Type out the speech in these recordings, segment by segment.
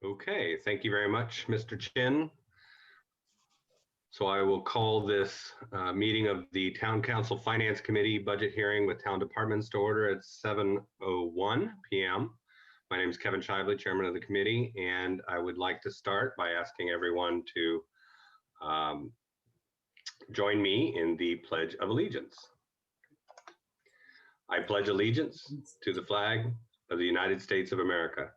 Okay, thank you very much, Mr. Chin. So I will call this meeting of the Town Council Finance Committee budget hearing with town departments to order at 7:01 p.m. My name is Kevin Shively, chairman of the committee, and I would like to start by asking everyone to join me in the Pledge of Allegiance. I pledge allegiance to the flag of the United States of America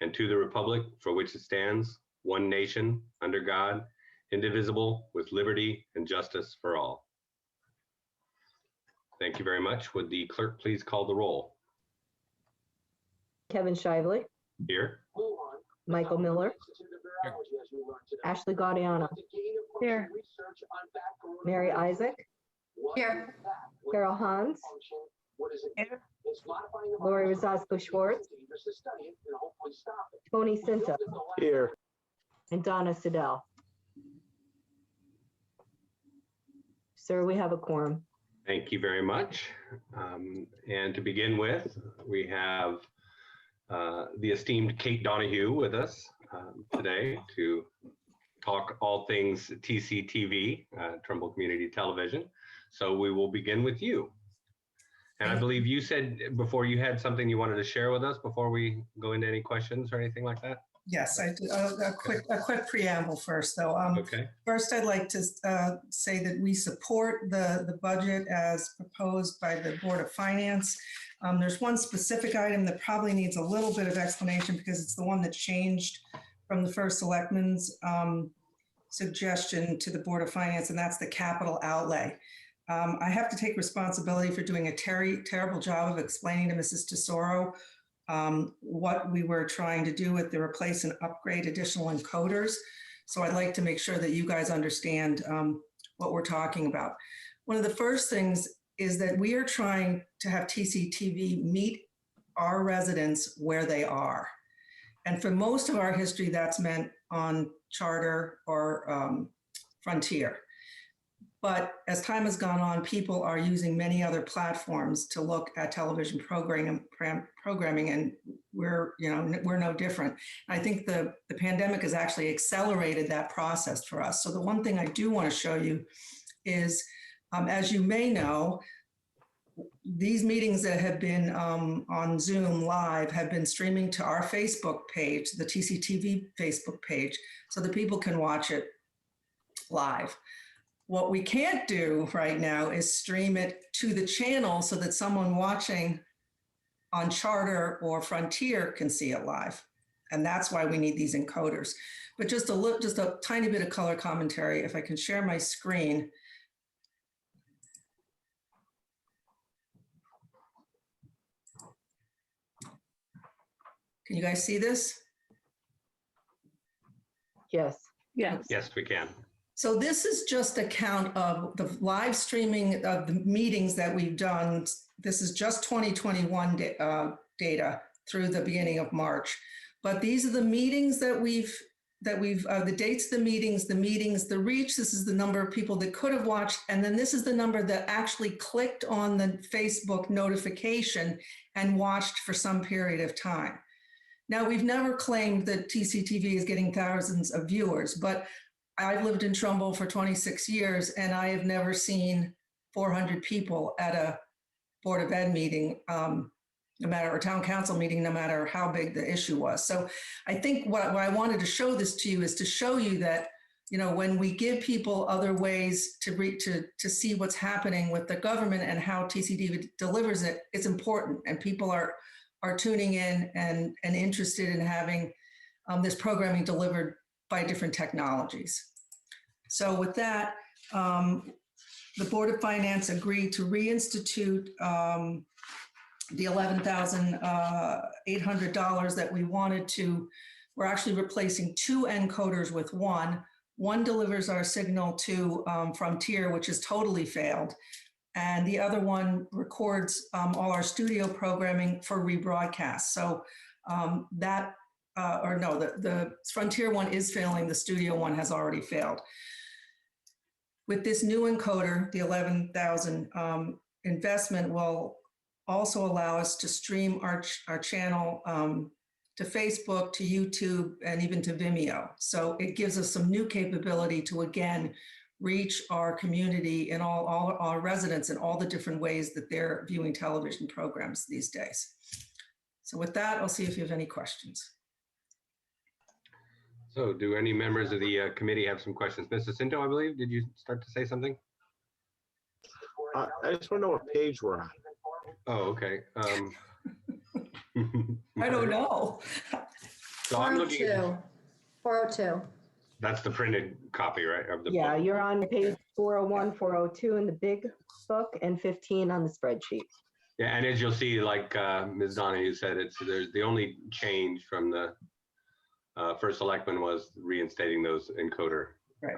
and to the republic for which it stands, one nation, under God, indivisible, with liberty and justice for all. Thank you very much. Would the clerk please call the roll? Kevin Shively. Here. Michael Miller. Here. Ashley Gaudiano. Here. Mary Isaac. Here. Carol Hans. Here. Lori Rosasco Schwartz. Tony Sinta. Here. And Donna Siddell. Sir, we have a quorum. Thank you very much. And to begin with, we have the esteemed Kate Donahue with us today to talk all things TCTV, Trumbull Community Television. So we will begin with you. And I believe you said before you had something you wanted to share with us before we go into any questions or anything like that? Yes, I do. A quick preamble first, though. Okay. First, I'd like to say that we support the budget as proposed by the Board of Finance. There's one specific item that probably needs a little bit of explanation because it's the one that changed from the first selectman's suggestion to the Board of Finance, and that's the capital outlay. I have to take responsibility for doing a terrible job of explaining to Mrs. Tesoro what we were trying to do with the replace and upgrade additional encoders. So I'd like to make sure that you guys understand what we're talking about. One of the first things is that we are trying to have TCTV meet our residents where they are. And for most of our history, that's meant on Charter or Frontier. But as time has gone on, people are using many other platforms to look at television programming, and we're no different. I think the pandemic has actually accelerated that process for us. So the one thing I do want to show you is, as you may know, these meetings that have been on Zoom Live have been streaming to our Facebook page, the TCTV Facebook page, so that people can watch it live. What we can't do right now is stream it to the channel so that someone watching on Charter or Frontier can see it live. And that's why we need these encoders. But just a tiny bit of color commentary, if I can share my screen. Can you guys see this? Yes. Yes. Yes, we can. So this is just a count of the live streaming of the meetings that we've done. This is just 2021 data through the beginning of March. But these are the meetings that we've the dates of the meetings, the reach. This is the number of people that could have watched. And then this is the number that actually clicked on the Facebook notification and watched for some period of time. Now, we've never claimed that TCTV is getting thousands of viewers, but I've lived in Trumbull for 26 years, and I have never seen 400 people at a Board of Ed meeting, or town council meeting, no matter how big the issue was. So I think what I wanted to show this to you is to show you that, when we give people other ways to see what's happening with the government and how TCTV delivers it, it's important, and people are tuning in and interested in having this programming delivered by different technologies. So with that, the Board of Finance agreed to reinstitute the $11,800 that we wanted to. We're actually replacing 2 encoders with one. One delivers our signal to Frontier, which has totally failed. And the other one records all our studio programming for rebroadcast. So the Frontier one is failing, the studio one has already failed. With this new encoder, the 11,000 investment will also allow us to stream our channel to Facebook, to YouTube, and even to Vimeo. So it gives us some new capability to, again, reach our community and all our residents in all the different ways that they're viewing television programs these days. So with that, I'll see if you have any questions. So do any members of the committee have some questions? Mrs. Cinto, I believe, did you start to say something? I just want to know what page we're on. Oh, okay. I don't know. So I'm looking, 402. that's the printed copy, right? Of the Yeah, book? you're on page 401, 402 in the big book and 15 on the spreadsheet. Yeah, and as you'll see, like Ms. Donahue said, there's the only change from the first selectman was reinstating those encoder, Right.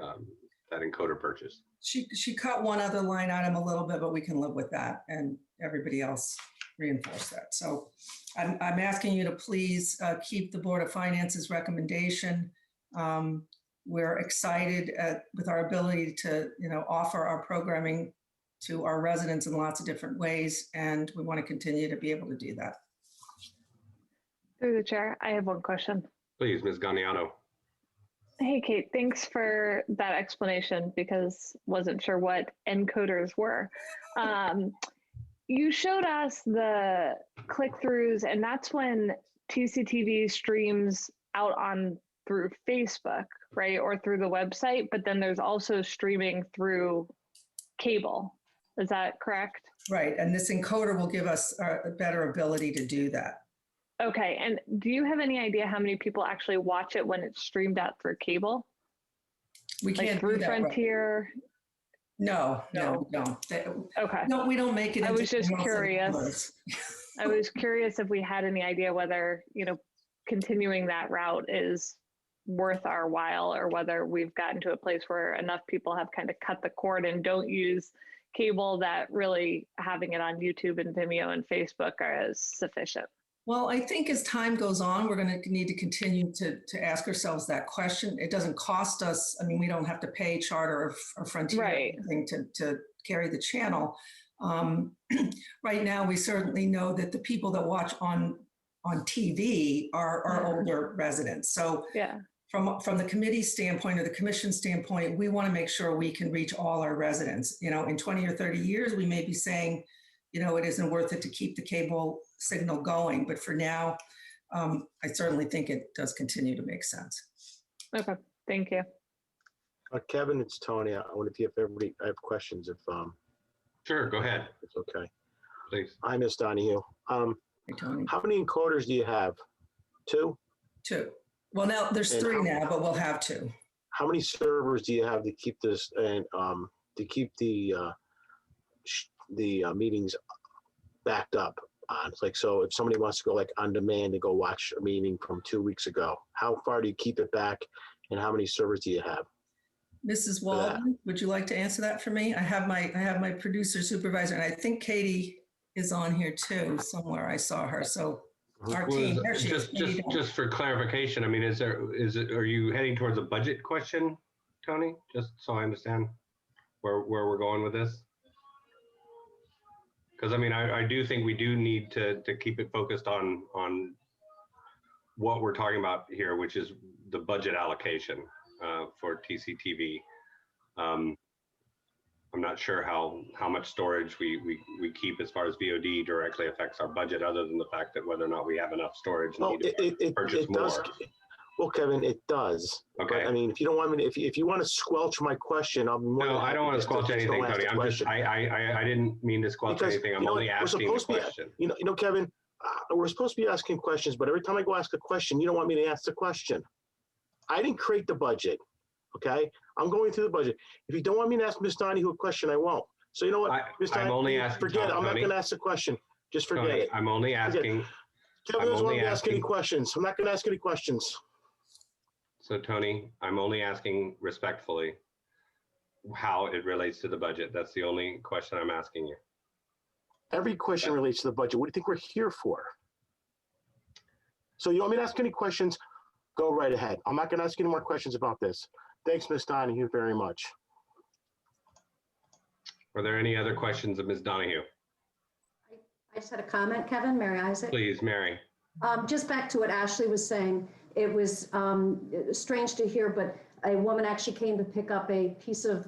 that encoder purchase. She cut one other line item a little bit, but we can live with that, and everybody else reinforced that. So I'm asking you to please keep the Board of Finance's recommendation. We're excited with our ability to, offer our programming to our residents in lots of different ways, and we want to continue to be able to do that. Through the chair, I have one question. Please, Ms. Ganiano. Hey, Kate, thanks for that explanation because wasn't sure what encoders were. You showed us the click-throughs, and that's when TCTV streams out on through Facebook, right, or through the website. But then there's also streaming through cable. Is that correct? Right, and this encoder will give us a better ability to do that. Okay, and do you have any idea how many people actually watch it when it's streamed out through cable? We Like can't through do that. Right. Frontier? No, we don't. Okay. No, we don't make it. I into was just emails and curious. numbers. I was curious if we had any idea whether, continuing that route is worth our while or whether we've gotten to a place where enough people have kind of cut the cord and don't use cable that really having it on YouTube and Vimeo and Facebook is sufficient. Well, I think as time goes on, we're going to need to continue to ask ourselves that question. It doesn't cost us. I mean, we don't have to pay Charter or Frontier Right. or anything to carry the channel. Right now, we certainly know that the people that watch on TV are older residents. So Yeah. from the committee standpoint or the commission standpoint, we want to make sure we can reach all our residents. In 20 or 30 years, we may be saying, it isn't worth it to keep the cable signal going. But for now, I certainly think it does continue to make sense. Okay. Thank you. Kevin, it's Tony. I want to see if everybody, I have questions if Sure, go ahead, it's okay. please. Hi, Ms. Donahue. Hey, Tony. How many encoders do you have? 2? 2. Well, now there's And 3 how- now, but we'll have 2. How many servers do you have to keep this and to keep the meetings backed up on? It's like, so if somebody wants to go like on demand to go watch a meeting from 2 weeks ago, how far do you keep it back and how many servers do you have? Mrs. Walden, would you like to answer that for me? I have my producer supervisor, and I think Katie is on here too somewhere. I saw her. So our Well, team, there she is. just for clarification, I mean, are you heading towards a budget question, Tony? Just so I understand where we're going with this. Because I mean, I do think we do need to keep it focused on what we're talking about here, which is the budget allocation for TCTV. I'm not sure how much storage we keep as far as VOD directly affects our budget, other than the fact that whether or not we have enough storage and Well, need to purchase it does. more. Well, Kevin, it does. Okay. But, I mean, if you don't want me to, if you want to squelch my question, I'll be more than No, I happy don't want to just squelch just anything, go ask Tony. the I'm just, question. I didn't mean to squelch Because, anything. I'm you know only what, we're asking the supposed to be- question. Kevin, we're supposed to be asking questions, but every time I go ask a question, you don't want me to ask the question. I didn't create the budget, okay? I'm going through the budget. If you don't want me to ask Ms. Donahue a question, I won't. So you know what, Ms. I'm only Donahue, asking, forget it. I'm not Tony, going to ask the question. Just forget Tony, it. I'm only asking, Kevin I'm doesn't want only me to ask any asking- questions. I'm not going to ask any questions. so Tony, I'm only asking respectfully how it relates to the budget. That's the only question I'm asking you. Every question relates to the budget. What do you think we're here for? So you want me to ask any questions? Go right ahead. I'm not going to ask any more questions about this. Thanks, Ms. Donahue, very much. Are there any other questions of Ms. Donahue? I just had a comment, Kevin, Mary Isaac. Please, Mary. Just back to what Ashley was saying, it was strange to hear, but a woman actually came to pick up a piece of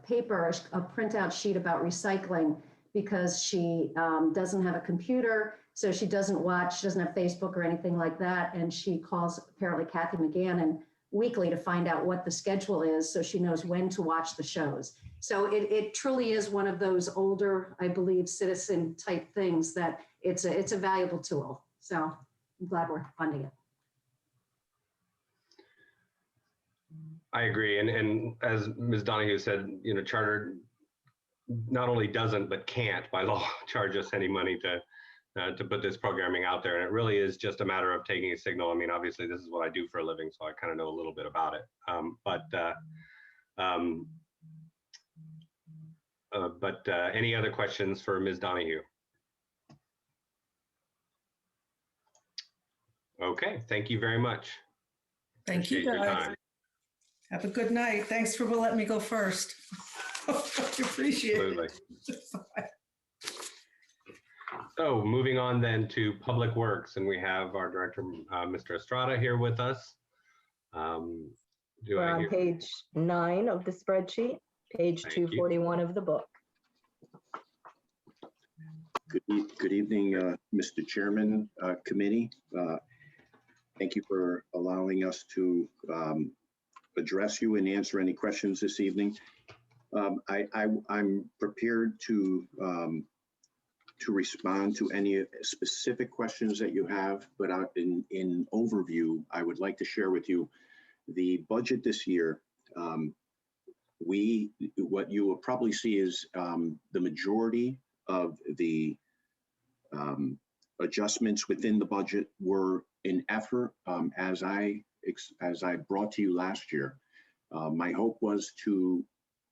paper, a printout sheet about recycling, because she doesn't have a computer, so she doesn't watch, she doesn't have Facebook or anything like that, and she calls apparently Kathy McGannon weekly to find out what the schedule is, so she knows when to watch the shows. So it truly is one of those older, I believe, citizen type things that it's a valuable tool. So I'm glad we're funding it. I agree. And as Ms. Donahue said, you know, Charter not only doesn't, but can't by law charge us any money to put this programming out there. And it really is just a matter of taking a signal. I mean, obviously this is what I do for a living, so I kind of know a little bit about it. Any other questions for Ms. Donahue? Okay, thank you very much. Thank you, Appreciate your guys. time. Have a good night. Thanks for letting me go first. I appreciate Absolutely. it. Bye. So moving on then to Public Works, and we have our director, Mr. Estrada, here with us. We're on page 9 of the spreadsheet, page Thank you. 241 of the book. Good evening, Mr. Chairman, committee. Thank you for allowing us to address you and answer any questions this evening. I'm prepared to respond to any specific questions that you have, but in overview, I would like to share with you the budget this year. What you will probably see is the majority of the adjustments within the budget were an effort, as I brought to you last year. My hope was to,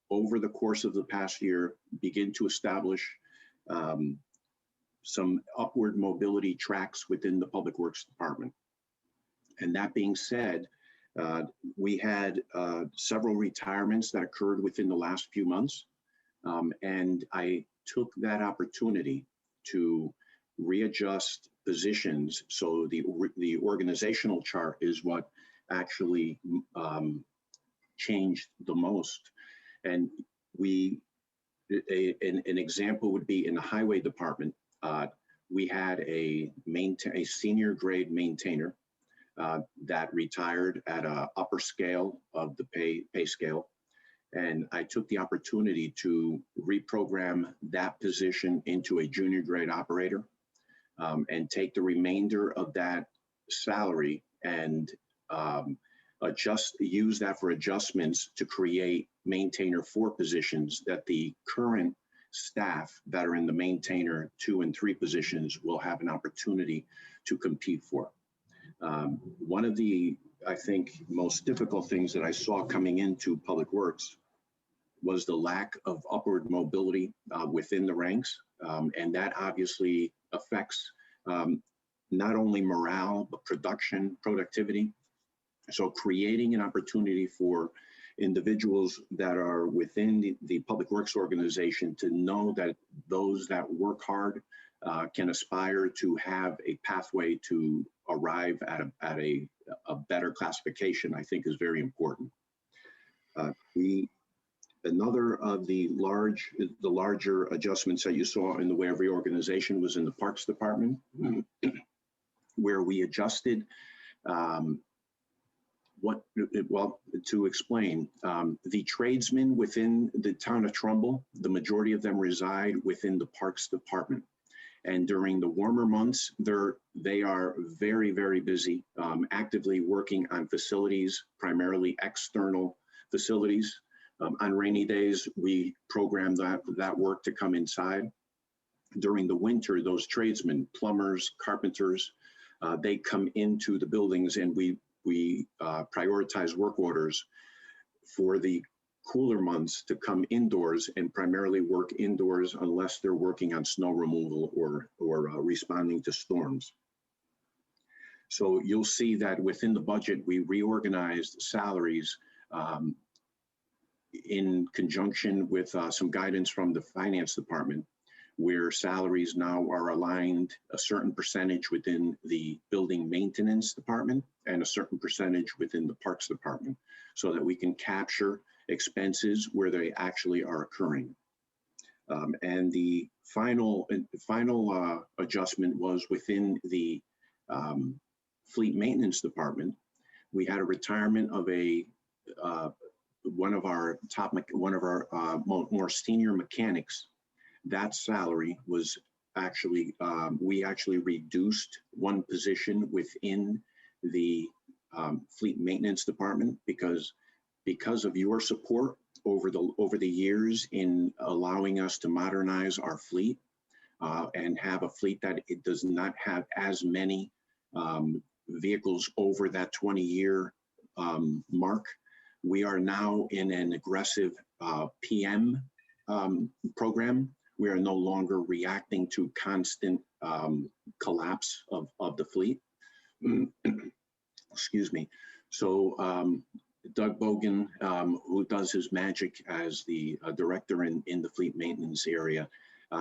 over the course of the past year, begin to establish some upward mobility tracks within the Public Works Department. And that being said, we had several retirements that occurred within the last few months. And I took that opportunity to readjust positions. So the organizational chart is what actually changed the most. And an example would be in the highway department. We had a senior grade maintainer that retired at an upper scale of the pay scale. And I took the opportunity to reprogram that position into a junior grade operator and take the remainder of that salary and use that for adjustments to create maintainer 4 positions that the current staff that are in the maintainer 2 and 3 positions will have an opportunity to compete for. One of the, I think, most difficult things that I saw coming into Public Works was the lack of upward mobility within the ranks. And that obviously affects not only morale, but production, productivity. So creating an opportunity for individuals that are within the Public Works organization to know that those that work hard can aspire to have a pathway to arrive at a better classification, I think is very important. Another of the larger adjustments that you saw in the way of reorganization was in the Parks Department, where we adjusted to explain, the tradesmen within the town of Trumbull, the majority of them reside within the Parks Department. And during the warmer months, they are very, very busy, actively working on facilities, primarily external facilities. On rainy days, we program that work to come inside. During the winter, those tradesmen, plumbers, carpenters, they come into the buildings, and we prioritize work orders for the cooler months to come indoors and primarily work indoors unless they're working on snow removal or responding to storms. So you'll see that within the budget, we reorganized salaries in conjunction with some guidance from the finance department, where salaries now are aligned a certain percentage within the building maintenance department and a certain percentage within the parks department, so that we can capture expenses where they actually are occurring. And the final adjustment was within the fleet maintenance department. We had a retirement of one of our more senior mechanics. That salary was actually, we actually reduced one position within the fleet maintenance department because of your support over the years in allowing us to modernize our fleet and have a fleet that it does not have as many vehicles over that 20-year mark. We are now in an aggressive PM program. We are no longer reacting to constant collapse of the fleet. Excuse me. So Doug Bogan, who does his magic as the director in the fleet maintenance area,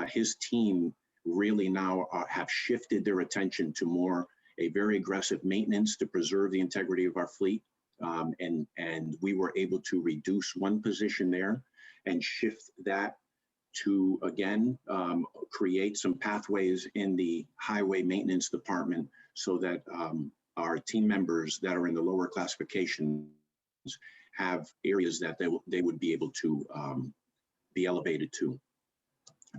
his team really now have shifted their attention to more a very aggressive maintenance to preserve the integrity of our fleet. And we were able to reduce one position there and shift that to, again, create some pathways in the highway maintenance department so that our team members that are in the lower classifications have areas that they would be able to be elevated to.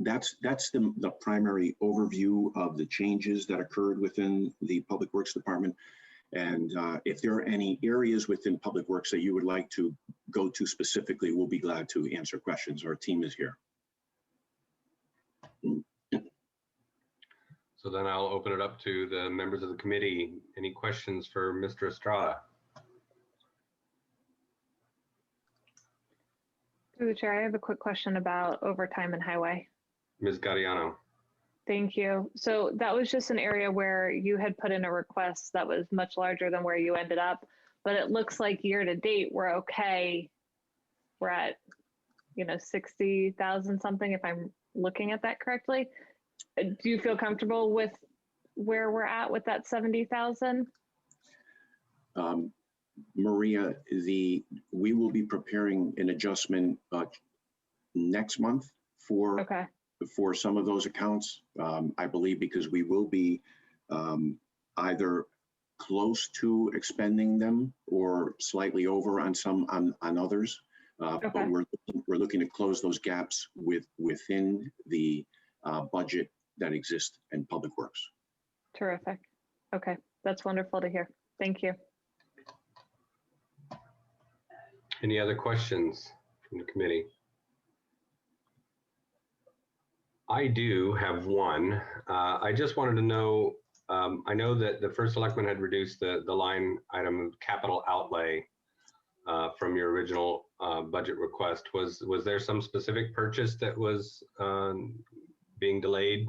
That's the primary overview of the changes that occurred within the Public Works Department. And if there are any areas within Public Works that you would like to go to specifically, we'll be glad to answer questions. Our team is here. So then I'll open it up to the members of the committee. Any questions for Mr. Estrada? Through the chair, I have a quick question about overtime and highway. Ms. Gadiano. Thank you. So that was just an area where you had put in a request that was much larger than where you ended up, but it looks like year to date, we're okay. We're at, 60,000 something, if I'm looking at that correctly. Do you feel comfortable with where we're at with that 70,000? Maria, we will be preparing an adjustment next month for some of those accounts, I believe, because we will be either close to expending them or slightly over on others. But we're looking to close those gaps within the budget that exists in Public Works. Terrific. Okay, that's wonderful to hear. Thank you. Any other questions from the committee? I do have one. I just wanted to know, I know that the first selectman had reduced the line item of capital outlay from your original budget request. Was there some specific purchase that was being delayed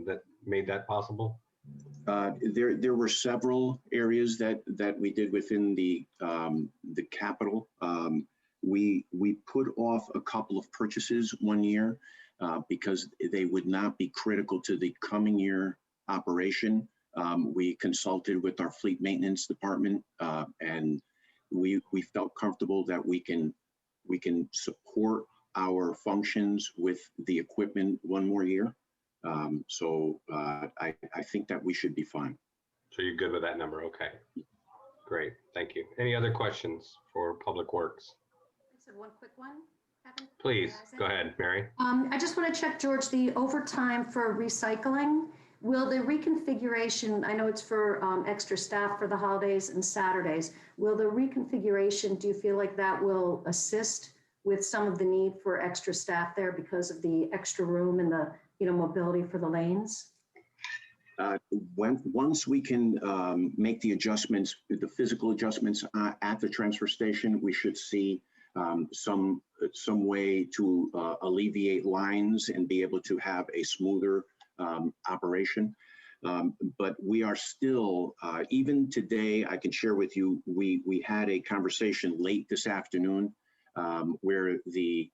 that made that possible? There were several areas that we did within the capital. We put off a couple of purchases one year because they would not be critical to the coming year operation. We consulted with our fleet maintenance department and we felt comfortable that we can support our functions with the equipment one more year. So I think that we should be fine. So you're good with that number? Okay, great, thank you. Any other questions for Public Works? I just have one quick one, Kevin. Please, go ahead, Mary. I just want to check, George, the overtime for recycling. Will the reconfiguration, I know it's for extra staff for the holidays and Saturdays, will the reconfiguration, do you feel like that will assist with some of the need for extra staff there because of the extra room and the mobility for the lanes? Once we can make the adjustments, the physical adjustments at the transfer station, we should see some way to alleviate lines and be able to have a smoother operation. But we are still, even today, I can share with you, we had a conversation late this afternoon where the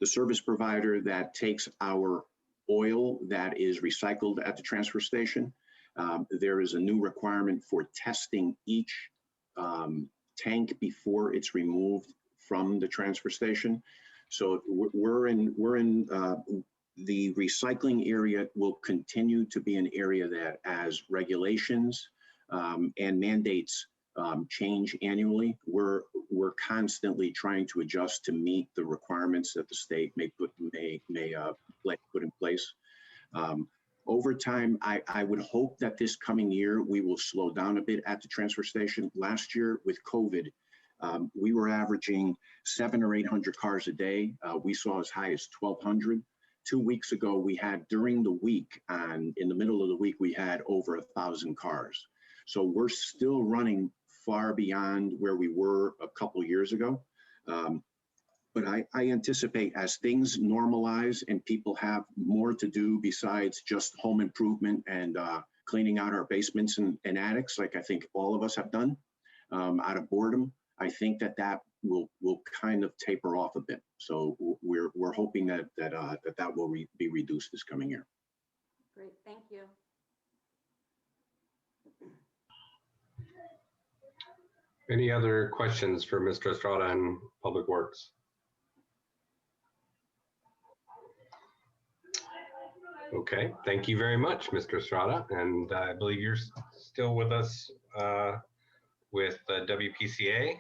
the service provider that takes our oil that is recycled at the transfer station. There is a new requirement for testing each tank before it's removed from the transfer station. So we're in the recycling area will continue to be an area that, as regulations and mandates change annually, we're constantly trying to adjust to meet the requirements that the state may put in place. Over time, I would hope that this coming year we will slow down a bit at the transfer station. Last year with COVID, we were averaging 700 or 800 cars a day. We saw as high as 1,200. 2 weeks ago, we had during the week, and in the middle of the week, we had over 1,000 cars. So we're still running far beyond where we were a couple years ago. But I anticipate as things normalize and people have more to do besides just home improvement and cleaning out our basements and attics, like I think all of us have done out of boredom, I think that will kind of taper off a bit. So we're hoping that will be reduced this coming year. Great, thank you. Any other questions for Mr. Estrada and Public Works? Okay, thank you very much, Mr. Estrada. And I believe you're still with us with WPCA?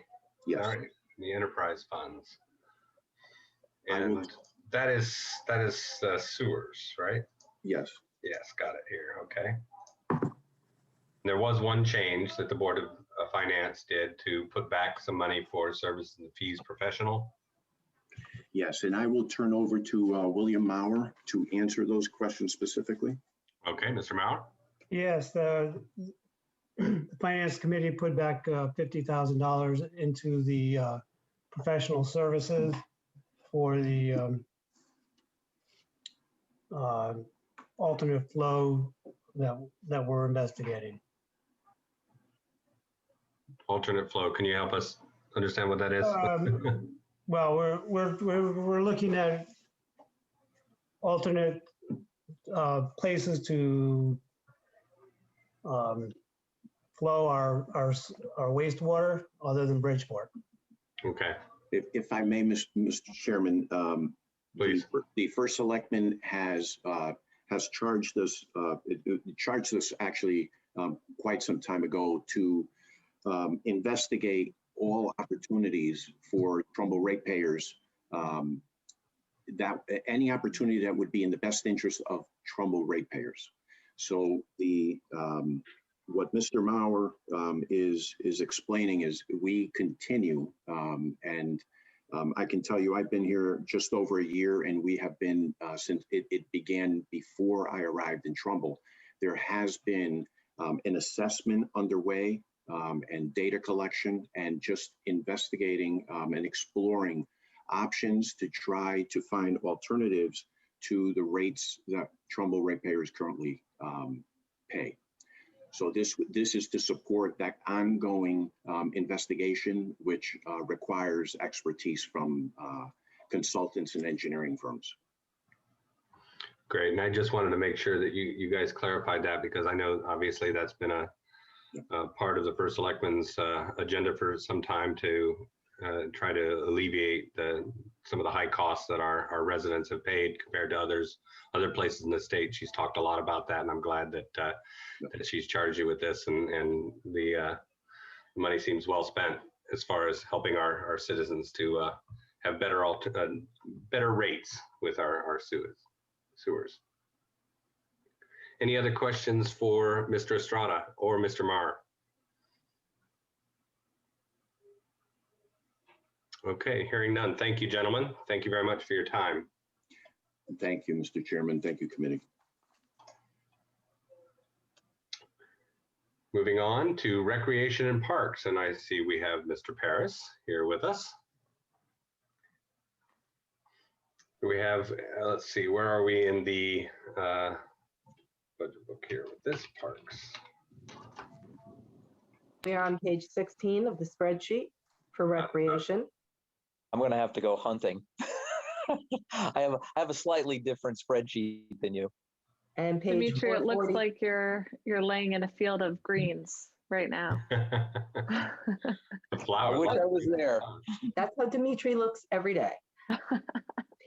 Yes. All right, the enterprise funds. I And will- that is sewers, right? Yes. Yes, got it here, okay. There was one change that the Board of Finance did to put back some money for service and fees professional. Yes, and I will turn over to William Maurer to answer those questions specifically. Okay, Mr. Maurer? Yes, the Finance Committee put back $50,000 into the professional services for the alternate flow that we're investigating. Alternate flow, can you help us understand what that is? Well, we're looking at alternate places to flow our wastewater other than Bridgeport. Okay, If I may, Mr. Chairman, please. the first selectman has charged us, charged us actually quite some time ago to investigate all opportunities for Trumbull ratepayers, that any opportunity that would be in the best interest of Trumbull ratepayers. So what Mr. Maurer is explaining is we continue, and I can tell you I've been here just over a year, and we have been since it began before I arrived in Trumbull. There has been an assessment underway and data collection and just investigating and exploring options to try to find alternatives to the rates that Trumbull ratepayers currently pay. So this is to support that ongoing investigation, which requires expertise from consultants and engineering firms. Great, and I just wanted to make sure that you guys clarified that, because I know obviously that's been a part of the first selectman's agenda for some time to try to alleviate some of the high costs that our residents have paid compared to other places in the state. She's talked a lot about that, and I'm glad that that she's charged you with this, and the money seems well spent as far as helping our citizens to have better rates with our sewers. Any other questions for Mr. Estrada or Mr. Maurer? Okay, hearing none. Thank you, gentlemen. Thank you very much for your time. Thank you, Mr. Chairman. Thank you, committee. Moving on to Recreation and Parks, and I see we have Mr. Paris here with us. We have, let's see, where are we in the budget book here with this Parks? We are on page 16 of the spreadsheet for recreation. I'm going to have to go hunting. I have a slightly different spreadsheet than you. And page Dimitri, it looks 440. like you're laying in a field of greens right now. The I flowers. wish I was there. That's how Dimitri looks every day.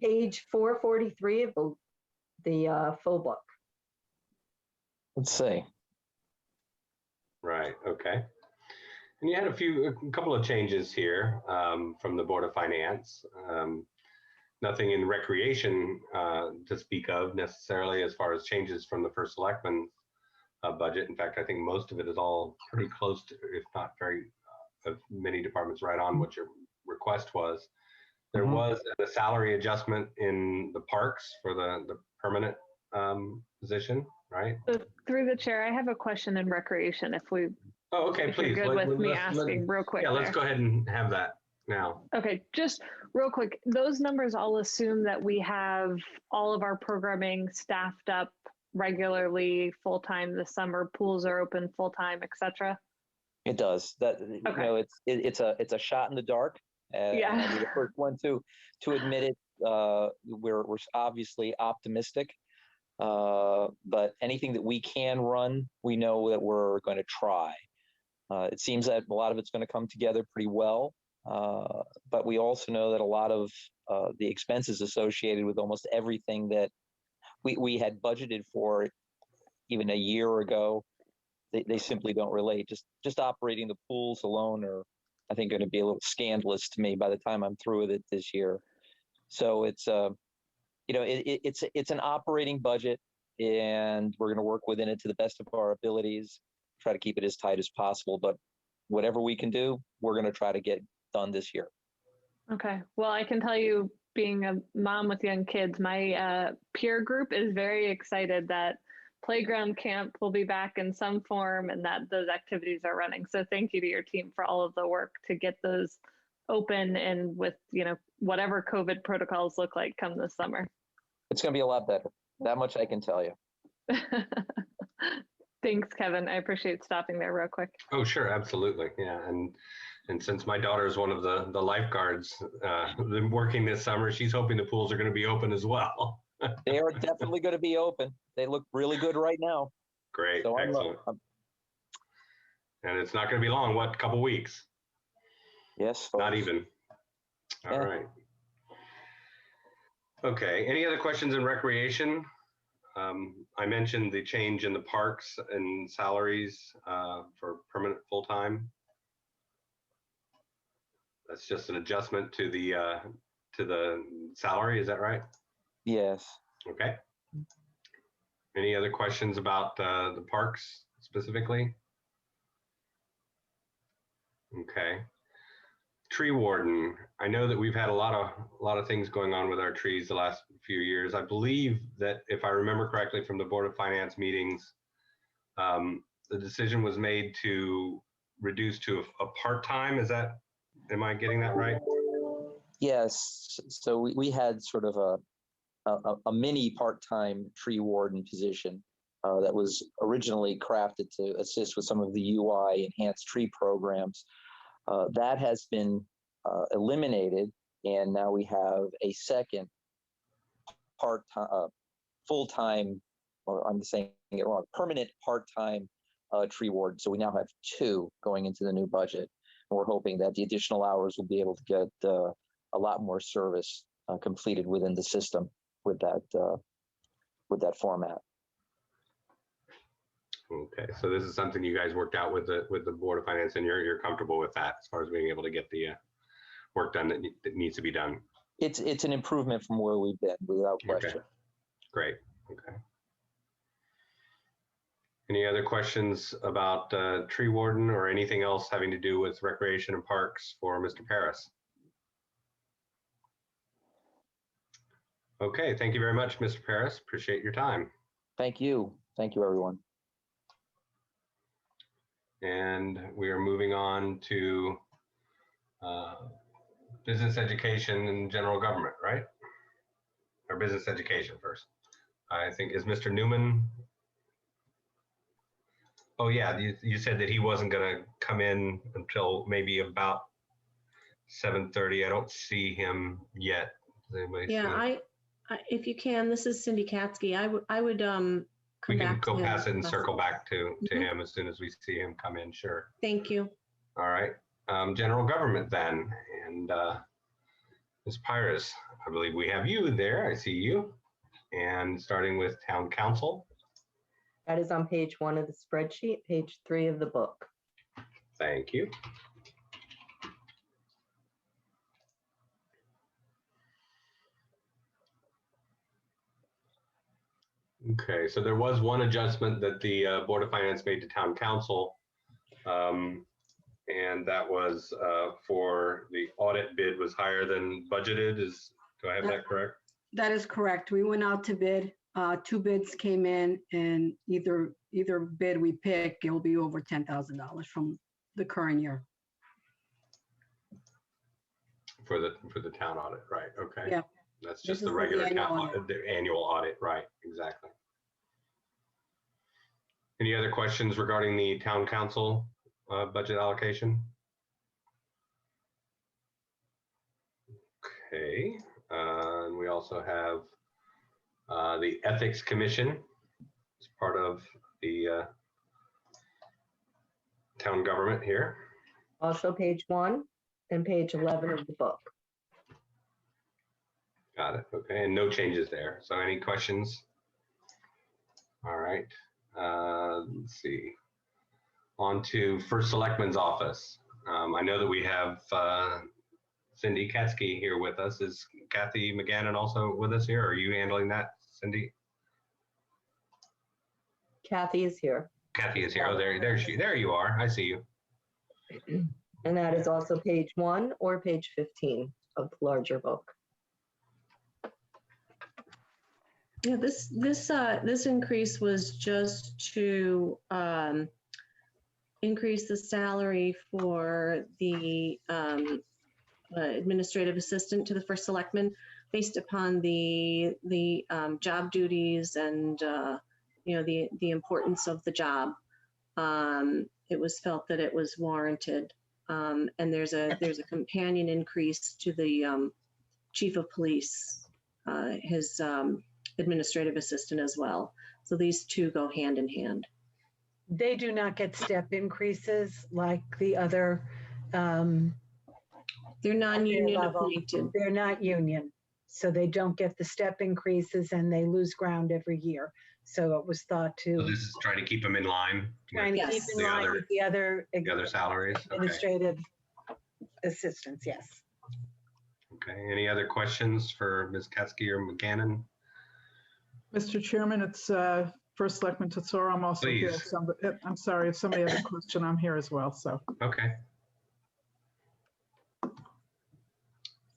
Page 443 of the full book. Let's see. Right, okay. And you had a couple of changes here from the Board of Finance. Nothing in recreation to speak of necessarily as far as changes from the first selectman budget. In fact, I think most of it is all pretty close to, if not very, many departments right on what your request was. There was a salary adjustment in the parks for the permanent position, right? So through the chair, I have a question in recreation if we, Oh, okay, if you're please. good with me asking real quick. Yeah, let's there. go ahead and have that now. Okay, just real quick, those numbers all assume that we have all of our programming staffed up regularly, full-time this summer, pools are open full-time, et cetera. It does. That you know, it's a shot in the dark. Yeah. I'll be the first one to admit it. We're obviously optimistic, but anything that we can run, we know that we're going to try. It seems that a lot of it's going to come together pretty well, but we also know that a lot of the expenses associated with almost everything that we had budgeted for even a year ago, they simply don't relate. Just operating the pools alone are, I think, going to be a little scandalous to me by the time I'm through with it this year. So it's it's an operating budget, and we're going to work within it to the best of our abilities, try to keep it as tight as possible. But whatever we can do, we're going to try to get done this year. Okay. Well, I can tell you, being a mom with young kids, my peer group is very excited that playground camp will be back in some form and that those activities are running. So thank you to your team for all of the work to get those open and with, whatever COVID protocols look like come this summer. It's going to be a lot better. That much I can tell you. Thanks, Kevin. I appreciate stopping there real quick. Oh, sure, absolutely. Yeah, and since my daughter is one of the lifeguards working this summer, she's hoping the pools are going to be open as well. They are definitely going to be open. They look really good right now. Great, So excellent. And it's not going to be long, what, couple weeks? Yes. Not even. All Yeah. right. Okay, any other questions in recreation? I mentioned the change in the parks and salaries for permanent full-time. That's just an adjustment to the salary, is that right? Yes. Okay. Any other questions about the parks specifically? Okay. Tree warden. I know that we've had a lot of things going on with our trees the last few years. I believe that if I remember correctly from the Board of Finance meetings, the decision was made to reduce to a part-time. Am I getting that right? Yes. So we had sort of a mini part-time tree warden position that was originally crafted to assist with some of the UI enhanced tree programs. That has been eliminated, and now we have a second part-time, full-time, or I'm saying it wrong, permanent part-time tree warden. So we now have two going into the new budget. And we're hoping that the additional hours will be able to get a lot more service completed within the system with that format. Okay, so this is something you guys worked out with the Board of Finance, and you're comfortable with that as far as being able to get the work done that needs to be done. It's an improvement from where we've been, without question. Okay. Great. Okay. Any other questions about tree warden or anything else having to do with recreation and parks for Mr. Paris? Okay, thank you very much, Mr. Paris. Appreciate your time. Thank you. Thank you, everyone. And we are moving on to business education and general government, right? Or business education first. I think, is Mr. Newman? Oh yeah, you said that he wasn't gonna come in until maybe about 7:30. I don't see him yet. Does anybody see Yeah, it? if you can, this is Cindy Katsky. I would come We can back go to him. past it and circle back to Mhm. him as soon as we see him come in, sure. Thank you. All right, general government then, and Ms. Pyrus, I believe we have you there, I see you. And starting with town council, That is on page 1 of the spreadsheet, page 3 of the book. thank you. Okay, so there was one adjustment that the Board of Finance made to town council. And that was for the audit bid was higher than budgeted. Do I have that correct? That is correct. We went out to bid. 2 bids came in, and either bid we pick, it'll be over $10,000 from the current year. For the town audit, right? Okay. Yeah. That's This just is the for the regular annual town audit. the annual audit, right? Exactly. Any other questions regarding the town council budget allocation? Okay, and we also have the Ethics Commission as part of the town government here. Also page 1 and page 11 of the book. Got it. Okay, and no changes there. So any questions? All right. Let's see. On to First Selectman's office. I know that we have Cindy Katsky here with us. Is Kathy McGannon also with us here? Are you handling that, Cindy? Kathy is here. Kathy is here. Oh, there you are. I see you. And that is also page 1 or page 15 of the larger book. Yeah, this increase was just to increase the salary for the administrative assistant to the first selectman based upon the job duties and the importance of the job. It was felt that it was warranted, and there's a companion increase to the chief of police, his administrative assistant as well. So these two go hand in hand. They do not get step increases like the other. They're non-union level. appointed. They're not union, so they don't get the step increases and they lose ground every year. So it was thought So to this is trying to keep them in line trying with to keep Yes. in the line other- with the other the other salaries. Okay. administrative assistants. Yes. Okay. Any other questions for Ms. Katsky or McGannon? Mr. Chairman, it's First Selectman Tesoro. I'm also here. Please. I'm sorry, if somebody has a question, I'm here as well, so. Okay.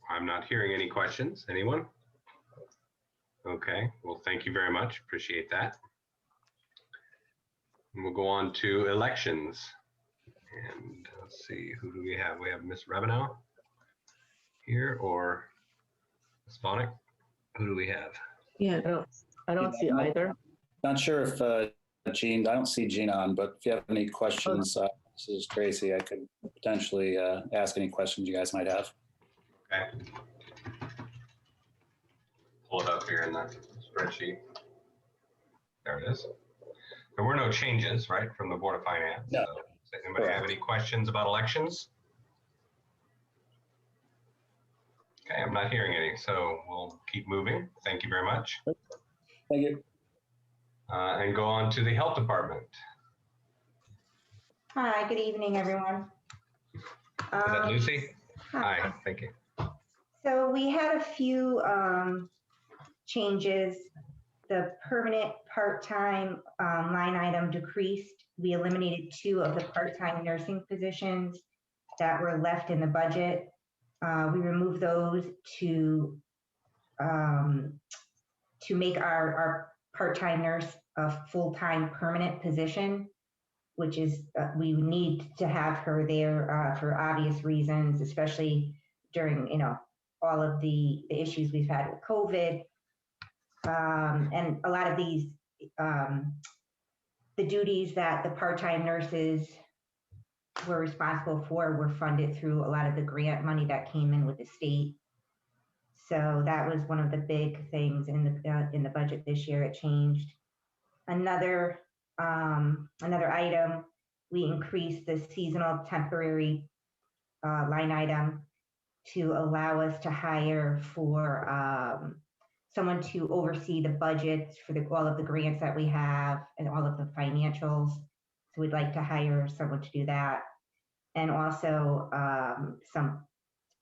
I'm not hearing any questions. Anyone? Okay, well, thank you very much. Appreciate that. And we'll go on to elections. And let's see, who do we have? We have Ms. Ravenel here or Ms. Vonick? Who do we have? Yeah, I don't see either. Not sure if Jean, I don't see Jean on, but if you have any questions, this is Tracy. I could potentially ask any questions you guys might have. Okay. Pull it up here in the spreadsheet. There it is. There were no changes, right, from the Board of Finance? No. So, does anybody have any questions about elections? Okay, I'm not hearing any, so we'll keep moving. Thank you very much. Thank you. And go on to the Health Department. Hi, good evening, everyone. Is that Lucy? Hi. Hi, thank you. So we had a few changes. The permanent part-time line item decreased. We eliminated 2 of the part-time nursing positions that were left in the budget. We removed those to make our part-time nurse a full-time permanent position, which is we need to have her there for obvious reasons, especially during all of the issues we've had with COVID. And a lot of these, the duties that the part-time nurses were responsible for were funded through a lot of the grant money that came in with the state. So that was one of the big things in the budget this year. It changed. Another item, we increased the seasonal temporary line item to allow us to hire for someone to oversee the budgets for all of the grants that we have and all of the financials. So we'd like to hire someone to do that. And also some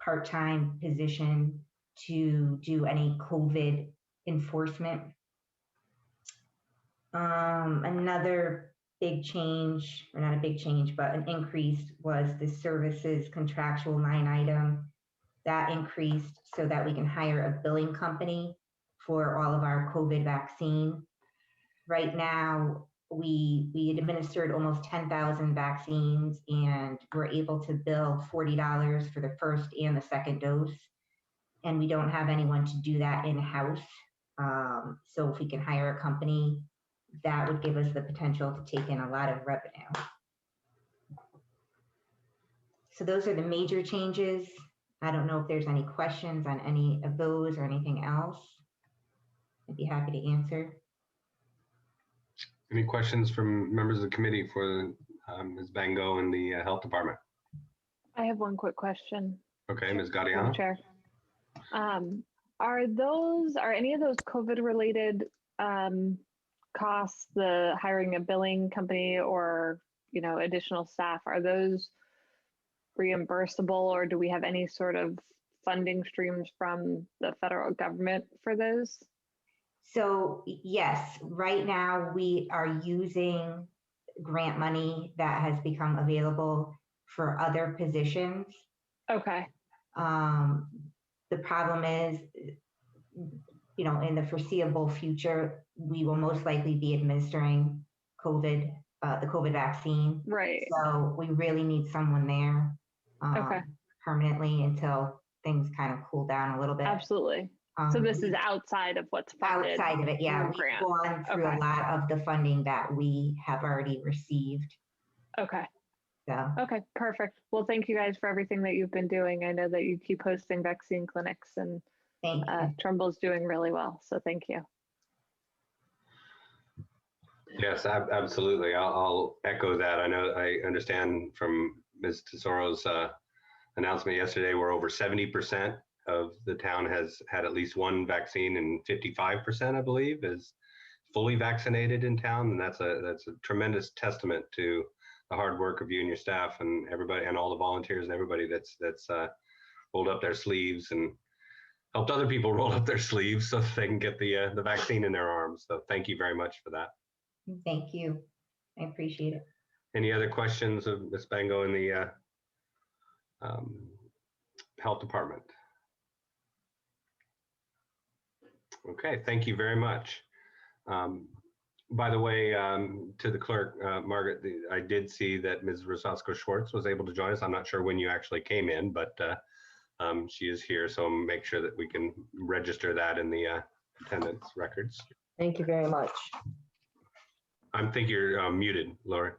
part-time position to do any COVID enforcement. Another big change, or not a big change, but an increase was the services contractual line item. That increased so that we can hire a billing company for all of our COVID vaccine. Right now, we administered almost 10,000 vaccines and we're able to bill $40 for the first and the second dose. And we don't have anyone to do that in-house. So if we can hire a company, that would give us the potential to take in a lot of revenue. So those are the major changes. I don't know if there's any questions on any of those or anything else. I'd be happy to answer. Any questions from members of the committee for Ms. Bango and the Health Department? I have one quick question. Okay, Ms. Madam Gaudiano. Chair. Are any of those COVID related costs, the hiring a billing company or, additional staff, are those reimbursable, or do we have any sort of funding streams from the federal government for those? So yes, right now we are using grant money that has become available for other positions. Okay. The problem is, in the foreseeable future, we will most likely be administering the COVID vaccine. Right. So we really need someone there Okay. permanently until things kind of cool down a little bit. Absolutely. So this is outside of what's funded. Outside of it, yeah. through We've grant. gone through a lot of the funding that we have already received. Okay. So. Okay, perfect. Well, thank you guys for everything that you've been doing. I know that you keep hosting vaccine clinics, and Trumbull's doing really well. So thank you. Yes, absolutely. I'll echo that. I understand from Ms. Tesoro's announcement yesterday, we're over 70% of the town has had at least one vaccine, and 55%, I believe, is fully vaccinated in town. And that's a tremendous testament to the hard work of you and your staff and everybody, and all the volunteers and everybody that's rolled up their sleeves and helped other people roll up their sleeves so they can get the vaccine in their arms. So thank you very much for that. Thank you. I appreciate it. Any other questions of Ms. Bango in the Health Department? Okay, thank you very much. By the way, to the clerk, Margaret, I did see that Ms. Rosasco Schwartz was able to join us. I'm not sure when you actually came in, but she is here, so I'll make sure that we can register that in the attendance records. Thank you very much. I think you're muted, Lori.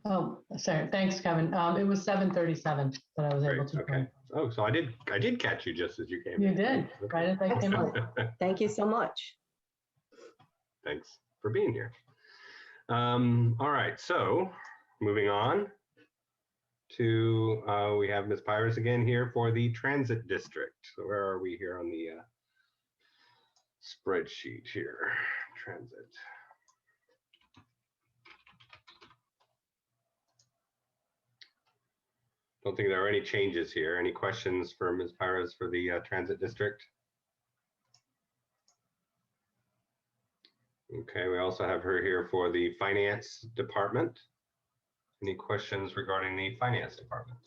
Oh, sorry. Thanks, Kevin. It was 7:37 that I was able to. Okay. Oh, so I did catch you just as you came. You in. did, right as I came up. Thank you so much. Thanks for being here. All right, so moving on to, we have Ms. Pires again here for the Transit District. So where are we here on the spreadsheet here? Transit. Don't think there are any changes here. Any questions for Ms. Pires for the Transit District? Okay, we also have her here for the Finance Department. Any questions regarding the Finance Department?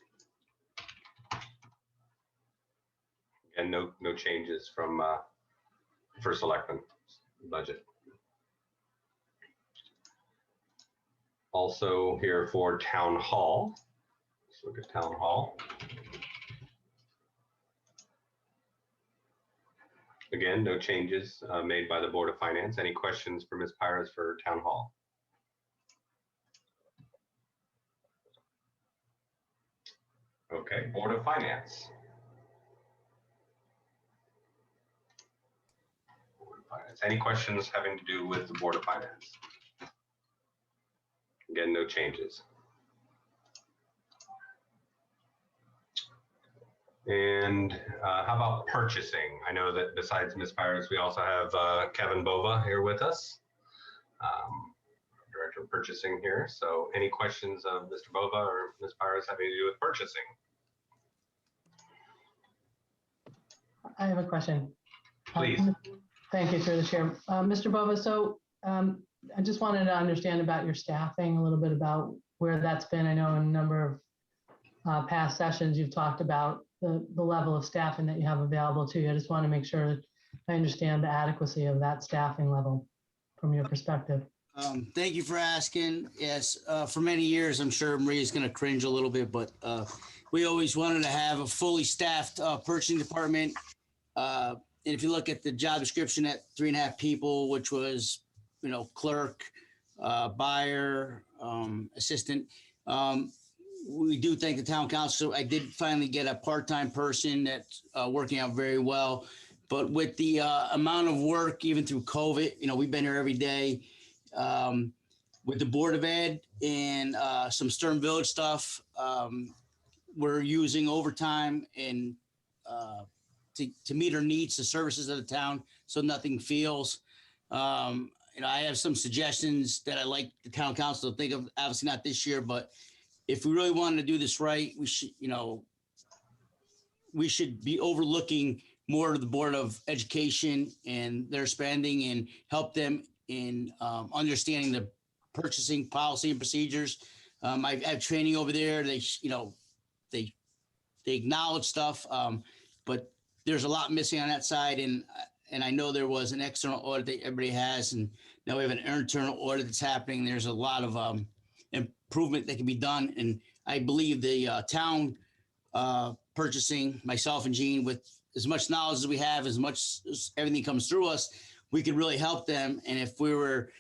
And no changes from First Selectman budget. Also here for Town Hall. Let's look at Town Hall. Again, no changes made by the Board of Finance. Any questions for Ms. Pires for Town Hall? Okay, Board of Finance. Finance. Any questions having to do with the Board of Finance? Again, no changes. And how about purchasing? I know that besides Ms. Pires, we also have Kevin Bova here with us, Director of Purchasing here. So any questions of Mr. Bova or Ms. Pires having to do with purchasing? I have a question. Please. Thank you, through the chair. Mr. Bova, so I just wanted to understand about your staffing, a little bit about where that's been. I know in a number of past sessions, you've talked about the level of staffing that you have available to you. I just want to make sure that I understand the adequacy of that staffing level from your perspective. Thank you for asking. Yes, for many years, I'm sure Maria's going to cringe a little bit, but we always wanted to have a fully staffed purchasing department. And if you look at the job description at 3.5 people, which was, clerk, buyer, assistant, we do thank the town council. I did finally get a part-time person that's working out very well. But with the amount of work, even through COVID, we've been here every day with the Board of Ed and some Stern Village stuff. We're using overtime and to meet our needs, the services of the town, so nothing feels. I have some suggestions that I like the town council to think of. Obviously not this year, but if we really wanted to do this right, we should be overlooking more of the Board of Education and their spending and help them in understanding the purchasing policy and procedures. I have training over there. They acknowledge stuff, but there's a lot missing on that side. And I know there was an external audit that everybody has, and now we have an internal audit that's happening. There's a lot of improvement that can be done. And I believe the town purchasing, myself and Gene, with as much knowledge as we have, as much as everything comes through us, we could really help them. And if we were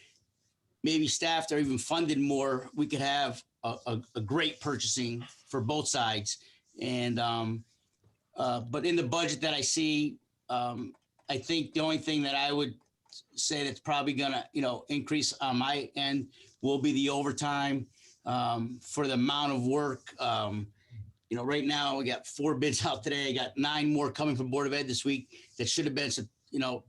maybe staffed or even funded more, we could have a great purchasing for both sides. And but in the budget that I see, I think the only thing that I would say that's probably gonna, increase on my end will be the overtime for the amount of work. Right now we got 4 bids out today. I got 9 more coming from Board of Ed this week that should have been,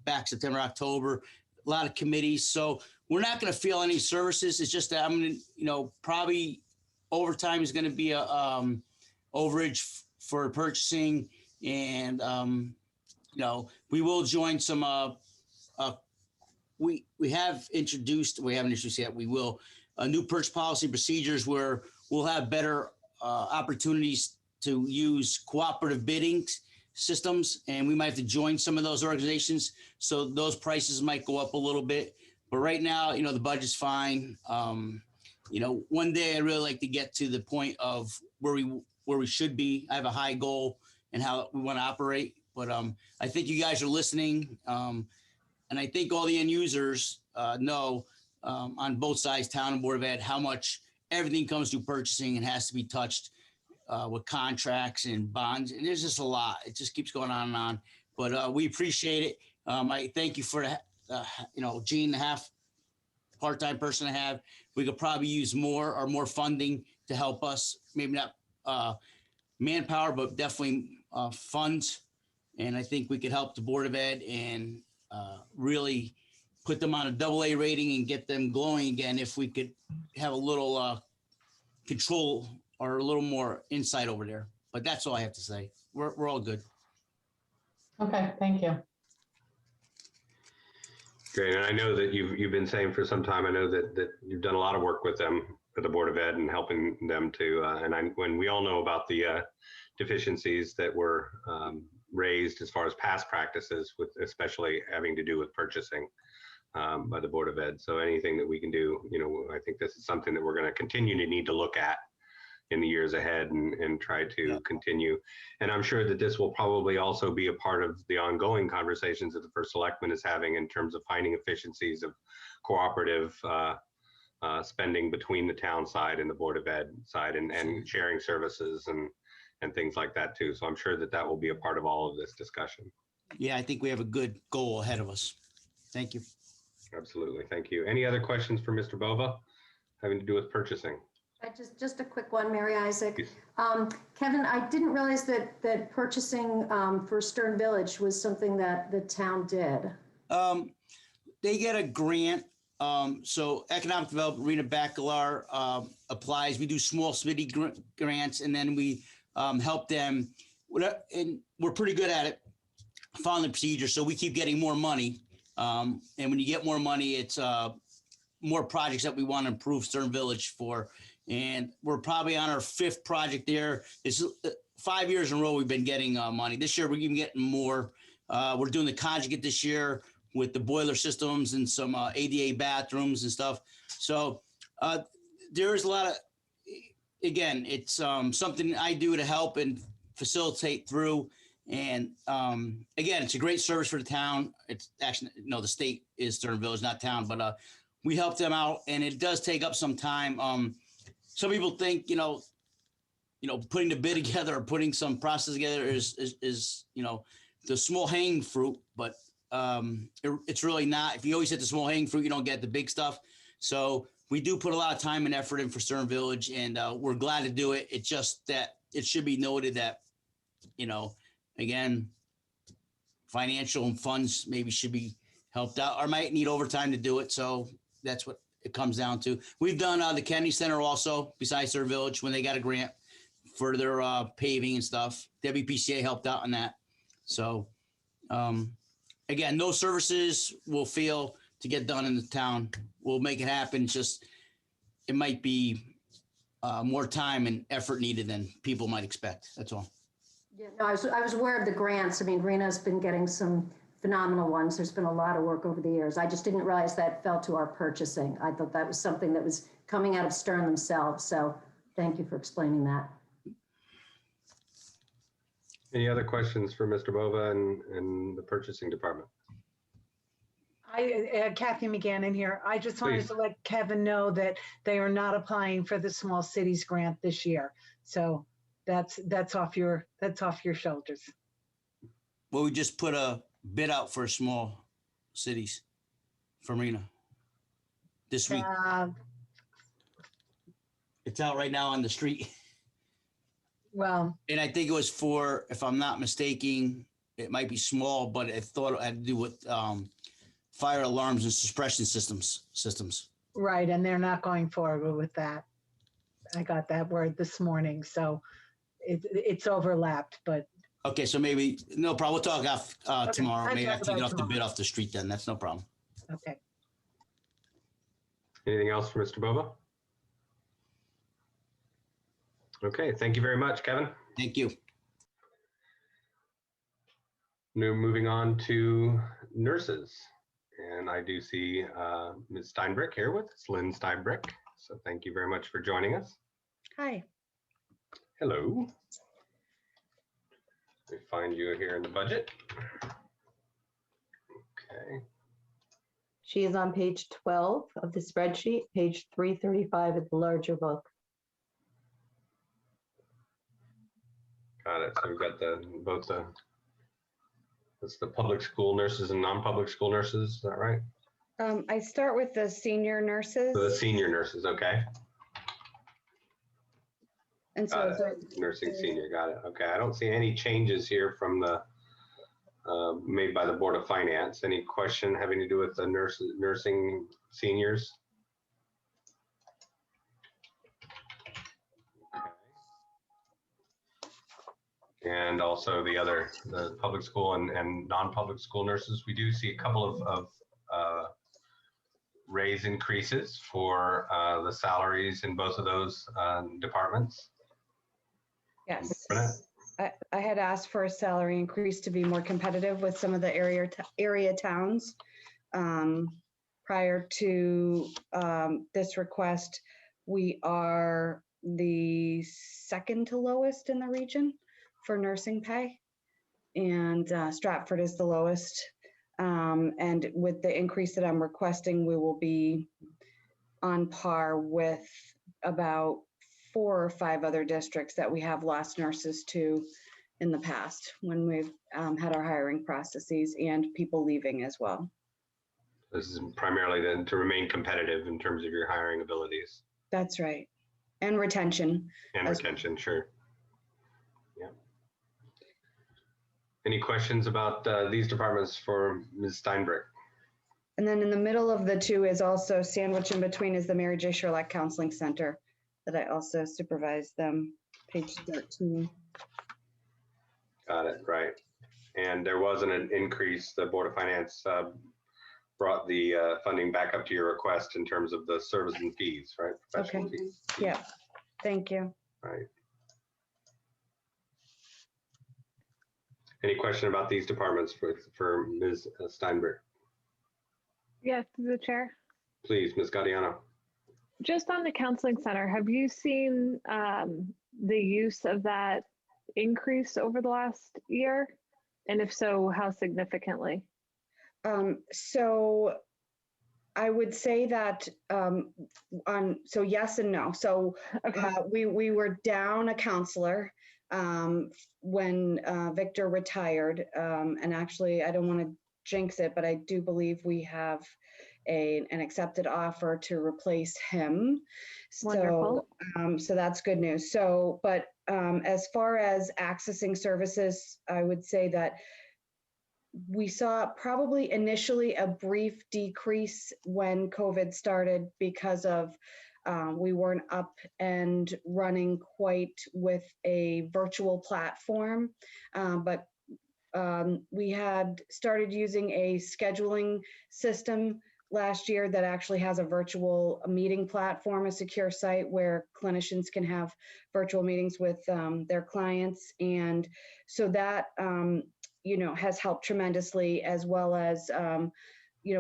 back September, October. A lot of committees. So we're not going to feel any services. It's just that I'm going to, probably overtime is going to be a overage for purchasing, and we will join some. We haven't introduced yet. We will a new purchase policy procedures where we'll have better opportunities to use cooperative bidding systems, and we might have to join some of those organizations. So those prices might go up a little bit. But right now, the budget's fine. One day I'd really like to get to the point of where we should be. I have a high goal in how we want to operate, but I think you guys are listening. And I think all the end users know on both sides, town and Board of Ed, how much everything comes through purchasing and has to be touched with contracts and bonds. And there's just a lot. It just keeps going on and on. But we appreciate it. I thank you for, Gene, the half part-time person I have. We could probably use more funding to help us. Maybe not manpower, but definitely funds. And I think we could help the Board of Ed and really put them on a AA rating and get them glowing again if we could have a little control or a little more insight over there. But that's all I have to say. We're all good. Okay, thank you. Great, and I know that you've been saying for some time, I know that you've done a lot of work with them, with the Board of Ed, and helping them to, when we all know about the deficiencies that were raised as far as past practices, with especially having to do with purchasing by the Board of Ed. So anything that we can do, I think this is something that we're going to continue to need to look at in the years ahead and try to continue. And I'm sure that this will probably also be a part of the ongoing conversations that the First Selectman is having in terms of finding efficiencies of cooperative spending between the town side and the Board of Ed side, and sharing services and things like that too. So I'm sure that will be a part of all of this discussion. Yeah, I think we have a good goal ahead of us. Thank you. Absolutely. Thank you. Any other questions for Mr. Bova having to do with purchasing? Just a quick one, Mary Isaac. Yes. Kevin, I didn't realize that purchasing for Stern Village was something that the town did. They get a grant. So Economic Development, Rena Bacalar applies. We do small SMIDI grants, and then we help them. And we're pretty good at it, following the procedure. So we keep getting more money. And when you get more money, it's more projects that we want to improve Stern Village for. And we're probably on our 5th project there. It's 5 years in a row we've been getting money. This year we're even getting more. We're doing the conjugate this year with the boiler systems and some ADA bathrooms and stuff. So there is a lot of, again, it's something I do to help and facilitate through. And again, it's a great service for the town. It's actually, no, the state is Stern Village, not town, but we help them out, and it does take up some time. Some people think, putting the bid together or putting some process together is the small hanging fruit, but it's really not. If you always hit the small hanging fruit, you don't get the big stuff. So we do put a lot of time and effort in for Stern Village, and we're glad to do it. It's just that it should be noted that, again, financial and funds maybe should be helped out or might need overtime to do it. So that's what it comes down to. We've done the Kennedy Center also, besides Stern Village, when they got a grant for their paving and stuff. WPCA helped out on that. So again, no services we'll feel to get done in the town. We'll make it happen. Just it might be more time and effort needed than people might expect. That's all. Yeah, no, I was aware of the grants. I mean, Rena's been getting some phenomenal ones. There's been a lot of work over the years. I just didn't realize that fell to our purchasing. I thought that was something that was coming out of Stern themselves. So thank you for explaining that. Any other questions for Mr. Bova and the purchasing department? Kathy McGannon here. I just wanted Please. to let Kevin know that they are not applying for the Small Cities Grant this year. So that's off your shoulders. Well, we just put a bid out for small cities from Rena this week. It's out right now on the street. Well, and I think it was for, if I'm not mistaken, it might be small, but I thought it had to do with fire alarms and suppression systems. right, and they're not going forward with that. I got that word this morning, so it's overlapped, but Okay, so maybe, no problem. We'll talk off tomorrow. I'll Maybe I talk take it about off the tomorrow. bid off the street then. That's no problem. okay. Anything else for Mr. Bova? Okay, thank you very much, Kevin. Thank you. Now moving on to nurses. And I do see Ms. Steinbrick here with us, Lynn Steinbrick. So thank you very much for joining us. Hi. Hello. Let me find you here in the budget. Okay. She is on page 12 of the spreadsheet, page 335 of the larger book. Got it. So we've got that's the public school nurses and non-public school nurses. Is that right? I start with the senior nurses. So the senior nurses, okay. And Got so it. Nursing senior, got it. Okay, I don't see any changes here from the made by the Board of Finance. Any question having to do with the nursing seniors? And also the public school and non-public school nurses, we do see a couple of raise increases for the salaries in both of those departments. yes, Burnett? I had asked for a salary increase to be more competitive with some of the area towns. Prior to this request, we are the second to lowest in the region for nursing pay, and Stratford is the lowest. And with the increase that I'm requesting, we will be on par with about 4 or 5 other districts that we have lost nurses to in the past when we've had our hiring processes and people leaving as well. This is primarily then to remain competitive in terms of your hiring abilities That's right. And retention. and As- retention, sure. Yeah. Any questions about these departments for Ms. Steinbrück? And then in the middle of the two is also sandwiched in between is the Mary J. Sherlock Counseling Center that I also supervise them, page 13. Got it, right. And there wasn't an increase, the Board of Finance brought the funding back up to your request in terms of the service and fees, right? Professional Okay. fees. Yeah, thank you. Right. Any question about these departments for Ms. Steinbrück? Yes, through the chair. Please, Ms. Gaudiano. Just on the counseling center, have you seen the use of that increase over the last year? And if so, how significantly? So I would say that so yes and no. So we were down a counselor when Victor retired. And actually, I don't want to jinx it, but I do believe we have an accepted offer to replace him. Wonderful. So that's good news. So, but as far as accessing services, I would say that we saw probably initially a brief decrease when COVID started because of we weren't up and running quite with a virtual platform, but we had started using a scheduling system last year that actually has a virtual meeting platform, a secure site where clinicians can have virtual meetings with their clients. And so that, has helped tremendously, as well as,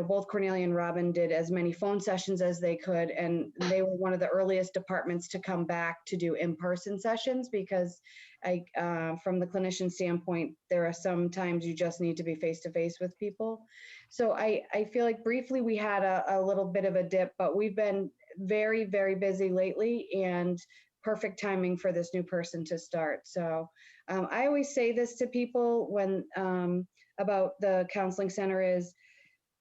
both Cornelia and Robin did as many phone sessions as they could. And they were one of the earliest departments to come back to do in-person sessions because from the clinician standpoint, there are some times you just need to be face-to-face with people. So I feel like briefly we had a little bit of a dip, but we've been very, very busy lately and perfect timing for this new person to start. So I always say this to people when about the counseling center is